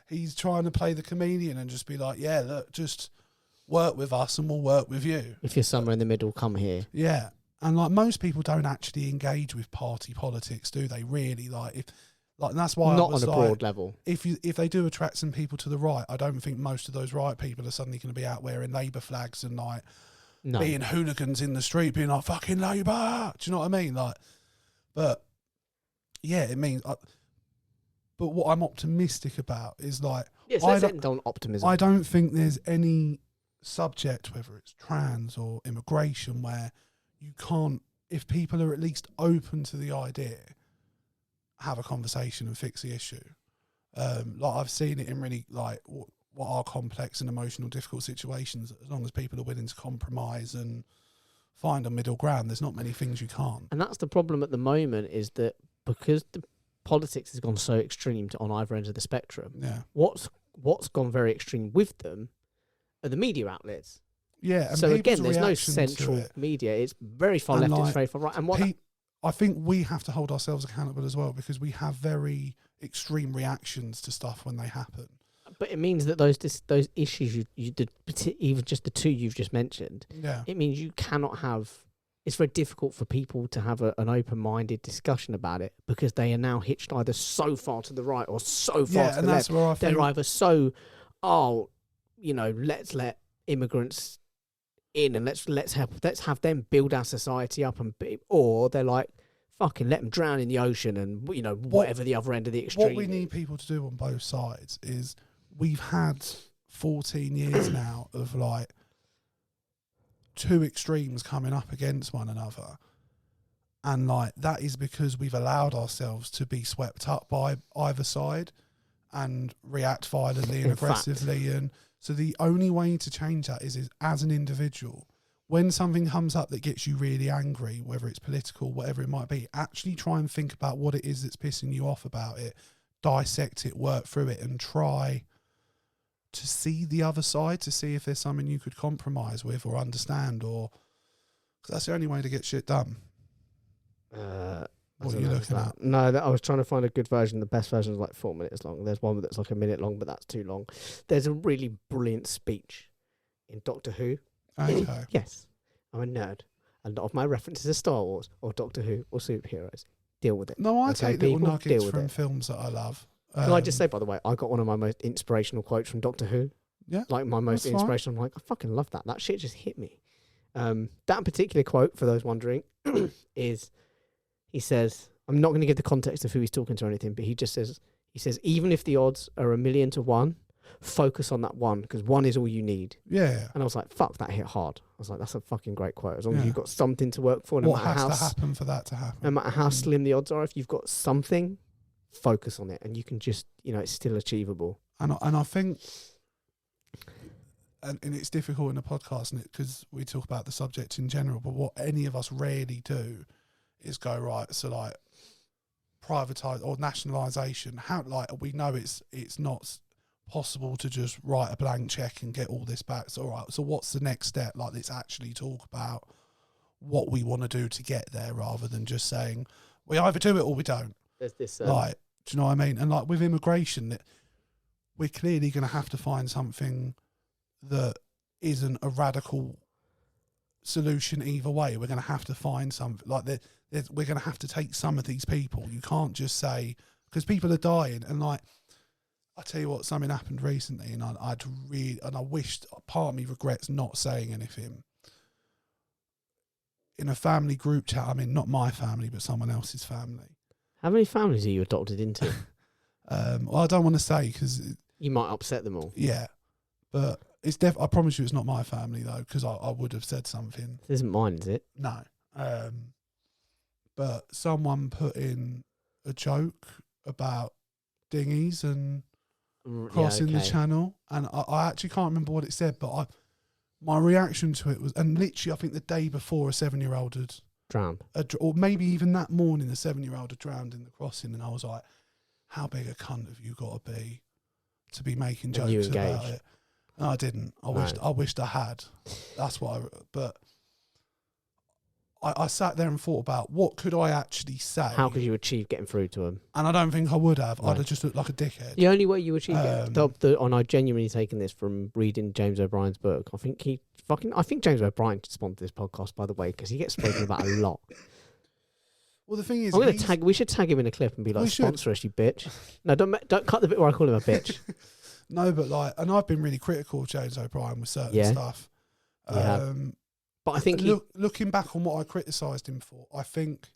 he's trying to play the comedian and just be like, yeah, look, just work with us and we'll work with you. If you're somewhere in the middle, come here. Yeah. And like, most people don't actually engage with party politics, do they? Really? And that's why not on a broad level. If they do attract some people to the right, I don't think most of those right people are suddenly going to be out wearing Labour flags and being hooligans in the street, being like, fucking Labour. Do you know what I mean? But yeah, it means. But what I'm optimistic about is let's end on optimism. I don't think there's any subject, whether it's trans or immigration, where you can't, if people are at least open to the idea, have a conversation and fix the issue. I've seen it in really what are complex and emotional, difficult situations. As long as people are willing to compromise and find a middle ground, there's not many things you can't. And that's the problem at the moment, is that because the politics has gone so extreme on either end of the spectrum, what's gone very extreme with them are the media outlets. Yeah. And so again, there's no central media. It's very far left, it's very far right. And I think we have to hold ourselves accountable as well, because we have very extreme reactions to stuff when they happen. But it means that those issues even just the two you've just mentioned, it means you cannot have. It's very difficult for people to have an open-minded discussion about it, because they are now hitched either so far to the right or so far to the left. Where I think they're either so, let's let immigrants in and let's have them build our society up, or they're like, fucking let them drown in the ocean, and whatever the other end of the extreme. What we need people to do on both sides is, we've had 14 years now of like two extremes coming up against one another, and like that is because we've allowed ourselves to be swept up by either side and react violently and aggressively. And so the only way to change that is as an individual, when something comes up that gets you really angry, whether it's political, whatever it might be, actually try and think about what it is that's pissing you off about it, dissect it, work through it, and try to see the other side, to see if there's something you could compromise with or understand, or cause that's the only way to get shit done. What are you looking at? No, I was trying to find a good version. The best version is like 4 minutes long. There's one that's like a minute long, but that's too long. There's a really brilliant speech in Doctor Who. Okay. Yes, I'm a nerd. A lot of my references are Star Wars or Doctor Who or superheroes. Deal with it. No, I take little nuggets from films that I love. Can I just say, by the way, I got one of my most inspirational quotes from Doctor Who. Yeah. Like my most inspirational. I'm like, I fucking love that. That shit just hit me. That particular quote, for those wondering, is, he says, I'm not going to give the context of who he's talking to or anything, but he says, even if the odds are 1,000,000 to 1, focus on that one, because one is all you need. Yeah. And I was like, fuck, that hit hard. I was like, that's a fucking great quote. As long as you've got something to work for, what has to happen for that to happen? No matter how slim the odds are, if you've got something, focus on it, and you can just, it's still achievable. And I think, and it's difficult in a podcast, because we talk about the subject in general, but what any of us rarely do is go, right, so like privatise or nationalisation. How, like, we know it's not possible to just write a blank check and get all this back. So, all right, so what's the next step? Like, let's actually talk about what we want to do to get there, rather than just saying we either do it or we don't. There's this like, do you know what I mean? And like with immigration, we're clearly going to have to find something that isn't a radical solution either way. We're going to have to find something like that. We're going to have to take some of these people. You can't just say, because people are dying. And like, I tell you what, something happened recently, and I wished, part of me regrets not saying anything. In a family group chat, I mean, not my family, but someone else's family. How many families are you adopted into? Well, I don't want to say, because you might upset them all. Yeah, but it's I promise you, it's not my family though, because I would have said something. This isn't mine, is it? No. But someone put in a joke about dinghies and crossing the channel, and I actually can't remember what it said, but my reaction to it was, and literally I think the day before, a 7-year-old had drowned, or maybe even that morning, a 7-year-old had drowned in the crossing, and I was like, how big a cunt have you got to be making jokes about it? No, I didn't. I wished I had. That's what but I sat there and thought about, what could I actually say? How could you achieve getting through to him? And I don't think I would have. No. I'd have just looked like a dickhead. The only way you achieve and I genuinely taken this from reading James O'Brien's book. I think James O'Brien should sponsor this podcast, by the way, because he gets spoken about a lot. Well, the thing is, we should tag him in a clip and be like, sponsor us, you bitch. No, don't cut the bit where I call him a bitch. No, but like, and I've been really critical of James O'Brien with certain stuff. But I think looking back on what I criticised him for, I think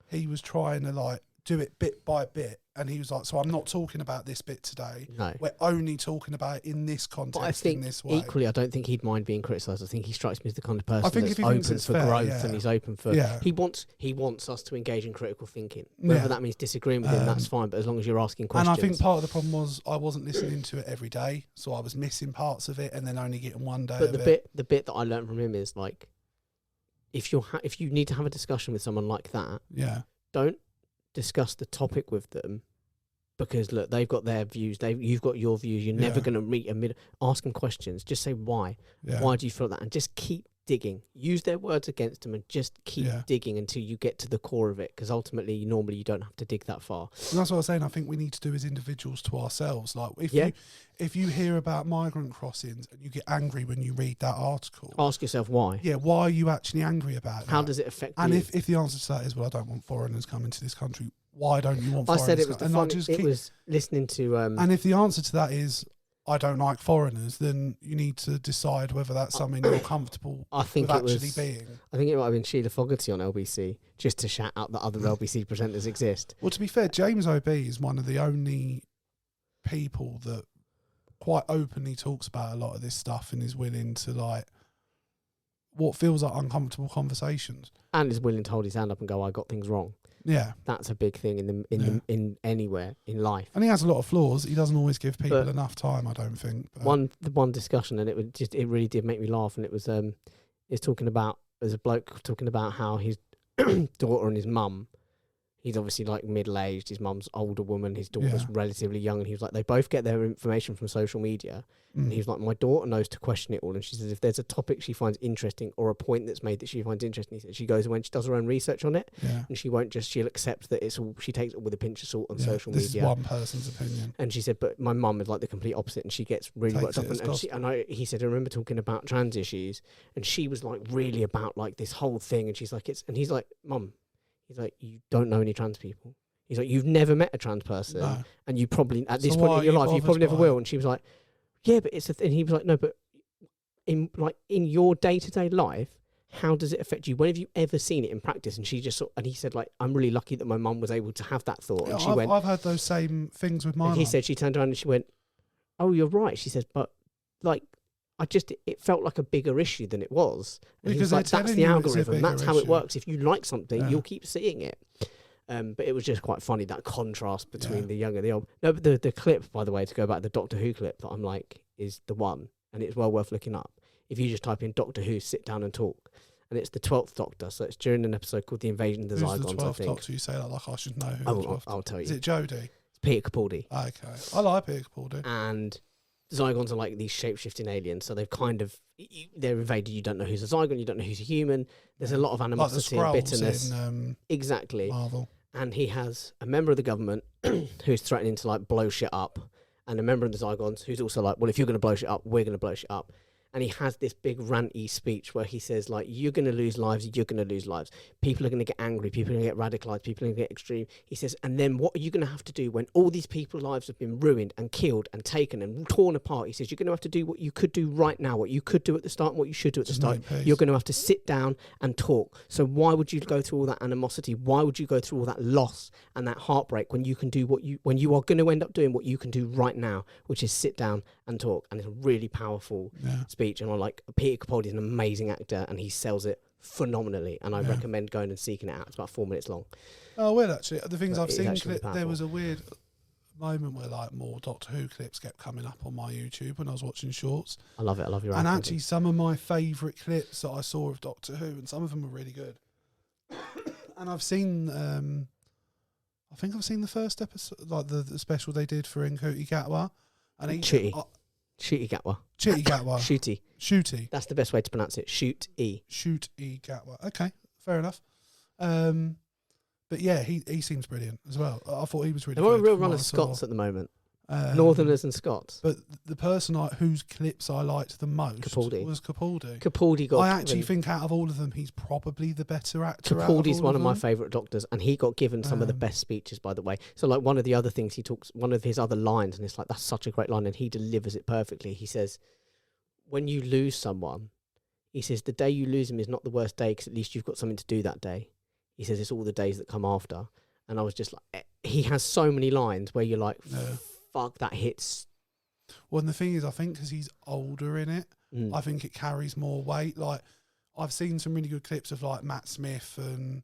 he was trying to like do it bit by bit, and he was like, "So I'm not talking about this bit today. No, we're only talking about it in this context, but I think in this way." Equally, I don't think he'd mind being criticised. I think he strikes me as the kind of person that's open for growth, and he's open for. Yeah. He wants us to engage in critical thinking. Whether that means disagreeing with him, that's fine. But as long as you're asking questions. And I think part of the problem was I wasn't listening to it every day, so I was missing parts of it, and then only getting one day. But the bit that I learned from him is like, if you need to have a discussion with someone like that, don't discuss the topic with them, because look, they've got their views, you've got your views, you're never going to meet a mid. Ask them questions, just say why do you feel that, and just keep digging. Use their words against them and just keep digging until you get to the core of it, because ultimately, normally you don't have to dig that far. And that's what I was saying. I think we need to do as individuals to ourselves. Like, if you hear about migrant crossings and you get angry when you read that article, ask yourself why. Yeah, why are you actually angry about it? How does it affect you? And if the answer to that is, well, I don't want foreigners coming to this country, why don't you want I foreigners? said it was was listening to... and if the answer to that is, I don't like foreigners, then you need to decide whether that's something you're comfortable with actually being. I think it might have been Sheila Fogarty on LBC, just to shout out that other LBC presenters exist. Well, to be fair, James O.B. is one of the only people that quite openly talks about a lot of this stuff and is willing to, like, what feels like uncomfortable conversations. And is willing to hold his hand up and go, I got things wrong. Yeah, that's a big thing in anywhere in life. And he has a lot of flaws. He doesn't always give people enough time, I don't think. But one discussion, and it really did make me laugh. And it was there's a bloke talking about how his daughter and his mum. He's obviously like middle-aged. His mum's older woman. His daughter's relatively young. And he was like, they both get their information from social media. And he was like, my daughter knows to question it all. And she says if there's a topic she finds interesting or a point that's made that she finds interesting, he said she goes when she does her own research on it. Yeah. And she'll accept that it's all, she takes it with a pinch of salt on social media. This is one person's opinion. And she said, but my mum is like the complete opposite, and she gets really worked up. He said, I remember talking about trans issues, and she was like really about like this whole thing. And she's like, and he's like, Mum, he's like, you don't know any trans people. He's like, you've never met a trans person, and you probably at this point in your life you probably never will. And she was like, yeah, but it's a thing. He was like, no, but in your day-to-day life, how does it affect you? When have you ever seen it in practice? And she just and he said, like, I'm really lucky that my mum was able to have that thought. And I've had those same things with my mum. He said she turned around and she went, oh, you're right. She says, but like, it felt like a bigger issue than it was. And because like, that's the algorithm. That's how it works. If you like something, you'll keep seeing it. But it was just quite funny, that contrast between the young and the old. No, but the clip, by the way, to go back to the Doctor Who clip that I'm like, is the one. And it's well worth looking up. If you just type in Doctor Who, sit down and talk. And it's the 12th Doctor. So it's during an episode called The Invasion of the Zygons, I think. Who's the 12th Doctor? You say that like I should know who the 12th. I'll tell you. Is it Jodie? It's Peter Capaldi. Okay. I like Peter Capaldi. And Zygons are like these shape-shifting aliens, so they've kind of they're invaded. You don't know who's a Zygon, you don't know who's a human. There's a lot of animosity and bitterness. Exactly. Marvel. And he has a member of the government who's threatening to like blow shit up, and a member of the Zygons who's also like, well, if you're going to blow shit up, we're going to blow shit up. And he has this big ranty speech where he says, like, you're going to lose lives, you're going to lose lives. People are going to get angry, people are going to get radicalised, people are going to get extreme. He says, and then what are you going to have to do when all these people's lives have been ruined and killed and taken and torn apart? He says, you're going to have to do what you could do right now, what you could do at the start and what you should do at the start. You're going to have to sit down and talk. So why would you go through all that animosity? Why would you go through all that loss and that heartbreak when you can do when you are going to end up doing what you can do right now, which is sit down and talk? And it's a really powerful speech. And I'm like, Peter Capaldi is an amazing actor and he sells it phenomenally, and I recommend going and seeking it out. It's about 4 minutes long. Oh, well, actually, the things I've seen, there was a weird moment where like more Doctor Who clips kept coming up on my YouTube when I was watching shorts. I love it. I love your and actually some of my favourite clips that I saw of Doctor Who, and some of them were really good. And I've seen, I think I've seen the first episode, like the special they did for Nkuti Gatwa. And Chitty Gatwa. Chitty Gatwa. Shooty. That's the best way to pronounce it. Shooty Gatwa. Okay, fair enough. But yeah, he seems brilliant as well. I thought he was really good. They're on a real run of Scots at the moment. Northerners and Scots. But the person whose clips I liked the most was Capaldi. I actually think out of all of them, he's probably the better actor. Capaldi's one of my favourite doctors, and he got given some of the best speeches, by the way. So, like, one of the other things he talks, one of his other lines, and it's like, that's such a great line, and he delivers it perfectly. He says, when you lose someone, he says, the day you lose him is not the worst day, because at least you've got something to do that day. He says, it's all the days that come after. And I was just like, he has so many lines where you're like, fuck, that hits. Well, and the thing is, I think because he's older in it, I think it carries more weight. Like, I've seen some really good clips of like Matt Smith and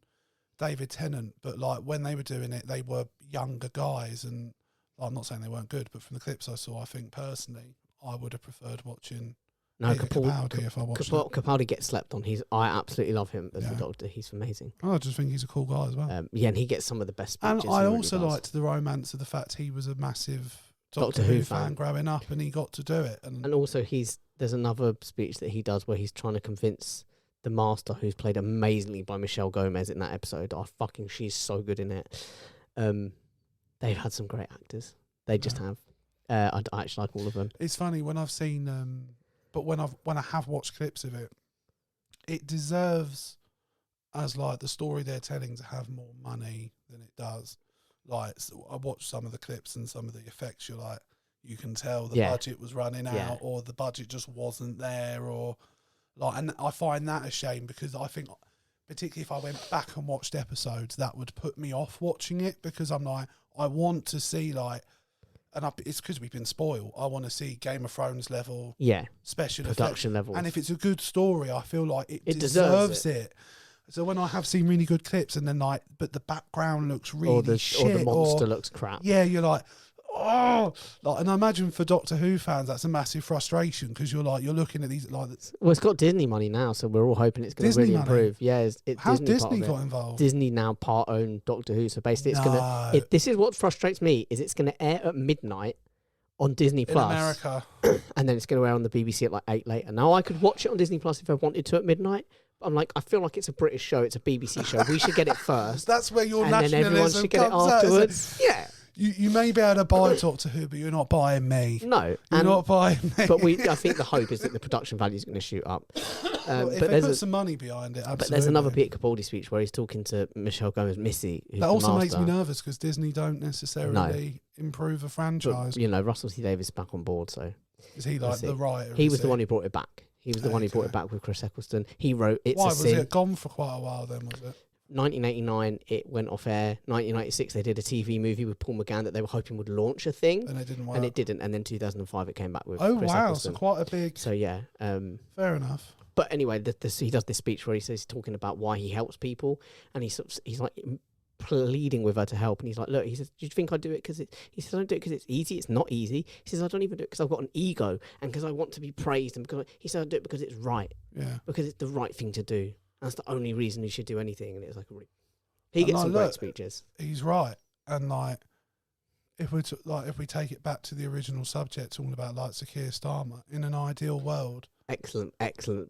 David Tennant, but like when they were doing it, they were younger guys, and I'm not saying they weren't good, but from the clips I saw, I think personally, I would have preferred watching Capaldi if I watched it. Capaldi gets slept on. I absolutely love him as the Doctor. He's amazing. I just think he's a cool guy as well. And he gets some of the best speeches. And I also liked the romance of the fact he was a massive Doctor Who fan growing up, and he got to do it. And also there's another speech that he does where he's trying to convince the Master, who's played amazingly by Michelle Gomez in that episode. She's so good in it. They've had some great actors. They just have. I actually like all of them. It's funny when I've seen, but when I have watched clips of it, it deserves, as like the story they're telling, to have more money than it does. Like, so I watched some of the clips and some of the effects. You're like, you can tell the budget was running out, or the budget just wasn't there, or like. And I find that a shame, because I think, particularly if I went back and watched episodes, that would put me off watching it, because I'm like, I want to see like. And it's because we've been spoiled. I want to see Game of Thrones level, special production effects. level. And if it's a good story, I feel like it deserves it. So when I have seen really good clips, and then like, but the background looks really shit, or the monster looks crap. Yeah, you're like, oh, like, and I imagine for Doctor Who fans, that's a massive frustration, because you're looking at these like. Well, it's got Disney money now, so we're all hoping it's going to really improve. Yeah, how Disney got involved? Disney now part own Doctor Who, so basically it's going to. This is what frustrates me: is it's going to air at midnight on Disney Plus in America, and then it's going to air on the BBC at like 8 later. Now I could watch it on Disney Plus if I wanted to at midnight. But I'm like, I feel like it's a British show, it's a BBC show. We should get it first. That's where your and nationalism then everyone should get it afterwards. Yeah. You may be able to buy Doctor Who, but you're not buying me. No, you're not buying me. But I think the hope is that the production value is going to shoot up. Well, if they put some money behind it, absolutely. But there's another Peter Capaldi speech where he's talking to Michelle Gomez, Missy. Who's that also makes me nervous, because Disney don't necessarily improve a franchise. But, Russell T Davies is back on board, so is he like the writer? He was the one who brought it back. He was the one who brought it back with Chris Eccleston. He wrote It's Why a was Sin. it gone for quite a while then, was it? 1989, it went off air. 1996, they did a TV movie with Paul McGann that they were hoping would launch a thing. And it didn't work. And it didn't. And then 2005, it came back with Chris Eccleston. So quite a big... So, yeah. Fair enough. But anyway, he does this speech where he says he's talking about why he helps people. And he's like pleading with her to help. And he's like, look, he says, do you think I do it because he says, I don't do it because it's easy. It's not easy. He says, I don't even do it because I've got an ego and because I want to be praised. And because he says, I do it because it's right. Yeah. Because it's the right thing to do. That's the only reason you should do anything. And it's like, he gets some great speeches. He's right. And like, if we take it back to the original subject, talking about like Keir Starmer, in an ideal world. Excellent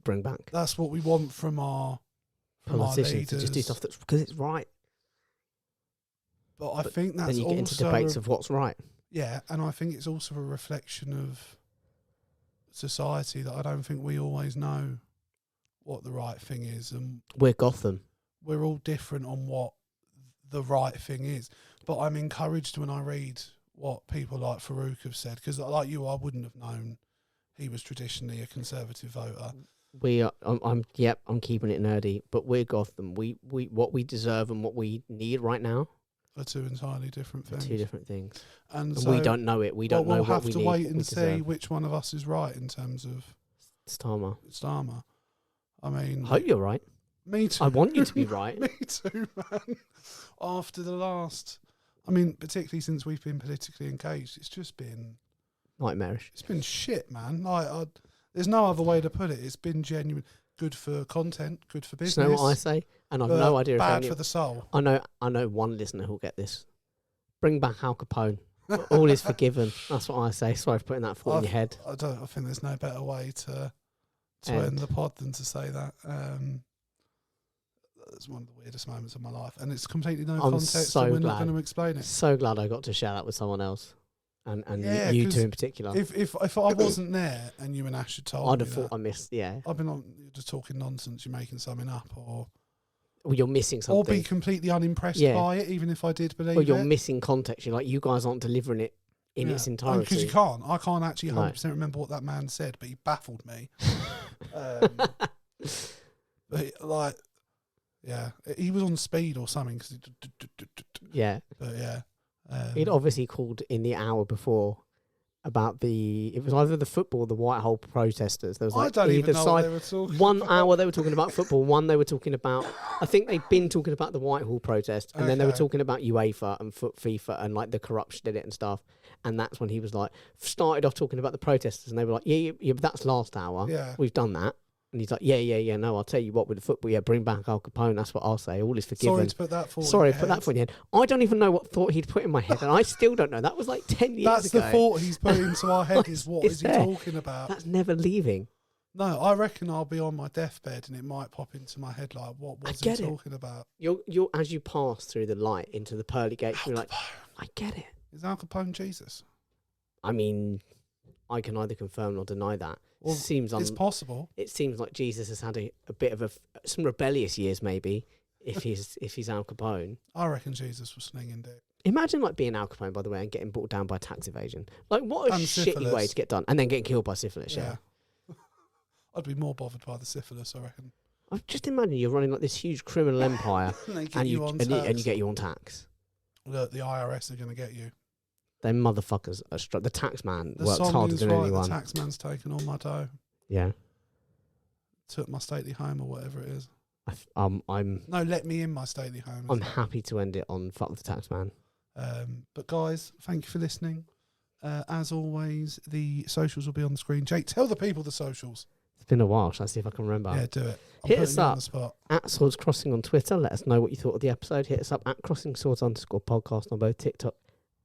bring back. That's what we want from our politicians, to just do stuff that's because it's right. But I think that's then you get into debates of what's right. Yeah, and I think it's also a reflection of society that I don't think we always know what the right thing is, and we're Gotham. We're all different on what the right thing is. But I'm encouraged when I read what people like Farouk have said, because like you, I wouldn't have known he was traditionally a Conservative voter. We are. I'm keeping it nerdy, but we're Gotham. We what we deserve and what we need right now are two entirely different things. Two different things, and so we don't know it. We don't know what we need. We'll have to wait and see which one of us is right in terms of Starmer. I mean, I hope you're right. Me too. I want you to be right. Me too, man. After the last, I mean, particularly since we've been politically engaged, it's just been nightmarish. It's been shit, man. Like, there's no other way to put it. It's been genuine. Good for content, good for business. You know what I say? And I've no idea. Bad for the soul. I know one listener who'll get this. Bring back Al Capone. All is forgiven. That's what I say. Sorry for putting that thought in your head. I think there's no better way to end the pod than to say that. It's one of the weirdest moments of my life, and it's completely no context. So we're not going to explain it. So glad I got to share that with someone else, and you two in particular. If I wasn't there and you and Ash had told me, I'd have thought I missed. Yeah, I've been just talking nonsense. You're making something up, or you're missing something, or be completely unimpressed by it, even if I did believe it. Or you're missing context. You're like, you guys aren't delivering it in its entirety. Because I can't actually 100% remember what that man said, but he baffled me. But like. Yeah, he was on speed or something. Yeah. But yeah. He'd obviously called in the hour before about it was either the football or the Whitehall protesters. There was like either side. 1 hour they were talking about football, one they were talking about, I think they'd been talking about the Whitehall protest, and then they were talking about UEFA and FIFA and like the corruption in it and stuff. And that's when he was like, started off talking about the protesters, and they were like, yeah, but that's last hour. Yeah. We've done that. And he's like, yeah, no, I'll tell you what, with the football, bring back Al Capone, that's what I'll say, all is forgiven. Sorry to put that thought in your head. I don't even know what thought he'd put in my head, and I still don't know. That was like 10 years ago. That's the thought he's put into our head, is what is he talking about? That's never leaving. No, I reckon I'll be on my deathbed and it might pop into my head like, what was he talking about? You're as you pass through the light into the pearly gates, you're like, I get it. Is Al Capone Jesus? I mean, I can neither confirm nor deny that. Well, it's possible. It seems like Jesus has had a bit of some rebellious years, maybe, if he's Al Capone. I reckon Jesus was slinging dick. Imagine like being Al Capone, by the way, and getting brought down by tax evasion. Like, what a And shitty syphilis. way to get done, and then getting killed by syphilis. Yeah. I'd be more bothered by the syphilis, I reckon. I just imagine you're running like this huge criminal empire, and you get you on tax. Look, the IRS are going to get you. Them motherfuckers are the tax man The works song harder is than right, anyone. The tax man's taken all my dough. Yeah. Took my stately home or whatever it is. No, let me in my stately home. I'm happy to end it on fuck the tax man. But guys, thank you for listening. As always, the socials will be on the screen. Jake, tell the people the socials. It's been a while. Shall I see if I can remember? Yeah, do it. Hit us up on the spot. at Swords Crossing on Twitter. Let us know what you thought of the episode. Hit us up at CrossingSwords_podcast on both TikTok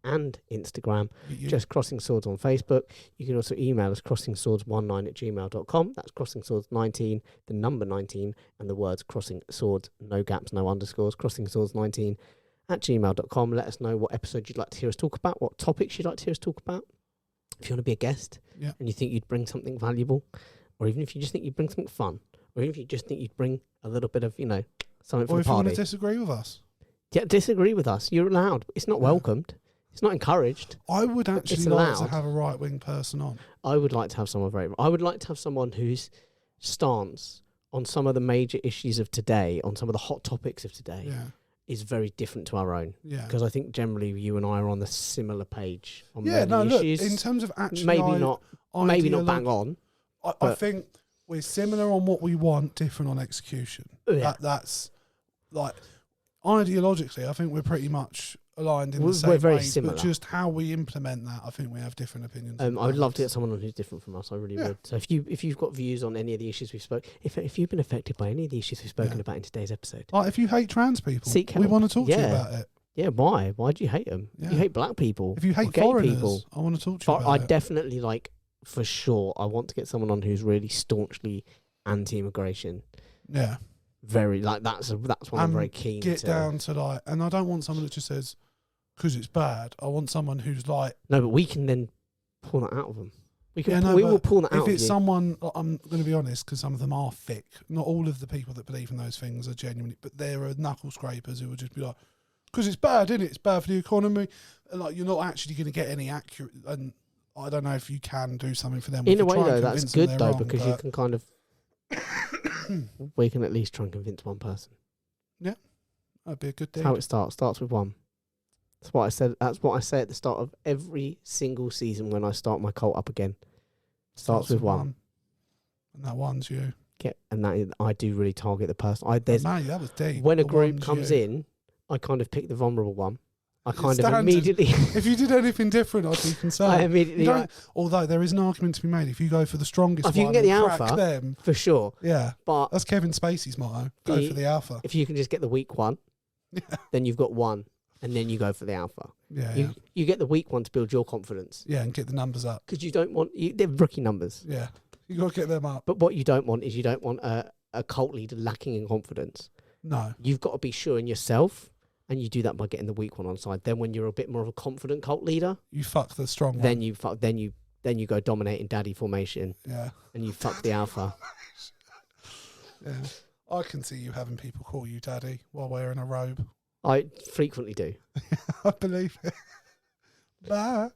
and Instagram. Just Crossing Swords on Facebook. You can also email us crossingswords19@gmail.com. That's crossingswords19, the number 19, and the words crossing swords, no gaps, no underscores, crossingswords19@gmail.com. Let us know what episode you'd like to hear us talk about, what topics you'd like to hear us talk about. If you want to be a guest and you think you'd bring something valuable, or even if you just think you'd bring something fun, or even if you just think you'd bring a little bit of, something for the party. Or if you want to disagree with us. Yeah, disagree with us. You're allowed. It's not welcomed. It's not encouraged. I would actually like to have a right-wing person on. I would like to have someone I would like to have someone whose stance on some of the major issues of today, on some of the hot topics of today, is very different to our own. Yeah. Because I think generally you and I are on the similar page on many issues. In terms of actually maybe not bang on. I think we're similar on what we want, different on execution. Yeah. That's like ideologically, I think we're pretty much aligned in the same We're very ways, similar. But just how we implement that, I think we have different opinions. I would love to get someone on who's different from us. I really would. So if you've got views on any of the issues we spoke, if you've been affected by any of the issues we've spoken about in today's episode, if you hate trans people, seek help. We want to talk to you about it. Yeah, why? Why do you hate them? Yeah. You hate black people. If you hate gay foreigners, people, I want to talk to you about I it. definitely for sure. I want to get someone on who's really staunchly anti-immigration. Yeah. Very that's one I'm very keen to get down to and I don't want someone that just says because it's bad. I want someone who's no, but we can then pull that out of them. We will pull that out. If it's someone, I'm going to be honest, because some of them are thick. Not all of the people that believe in those things are genuinely, but there are knuckle scrapers who will just be like, because it's bad, isn't it? It's bad for the economy. And you're not actually going to get any accurate. And I don't know if you can do something for them. In a way, though, that's good though, because you can kind of. We can at least try and convince one person. Yeah, that'd be a good thing. That's how it starts. Starts with one. That's what I said. That's what I say at the start of every single season when I start my cult up again. Starts with one. And that one's you. I do really target the person. That was deep. When a group comes in, I kind of pick the vulnerable one. I kind of immediately. If you did anything different, I'd be concerned. I immediately. Although there is an argument to be made, if you go for the strongest one, if you can get the alpha, them, for sure. Yeah, but that's Kevin Spacey's motto. Go for the alpha. If you can just get the weak one, then you've got one, and then you go for the alpha. Yeah, you get the weak one to build your confidence. Yeah, and get the numbers up because you don't want they're rookie numbers. Yeah, you got to get them up. But what you don't want is a cult leader lacking in confidence. No, you've got to be sure in yourself. And you do that by getting the weak one on side. Then when you're a bit more of a confident cult leader, you fuck the strong one. Then you go dominating daddy formation. Yeah. And you fuck the alpha. Yeah. I can see you having people call you daddy while wearing a robe. I frequently do. I believe it. Bye.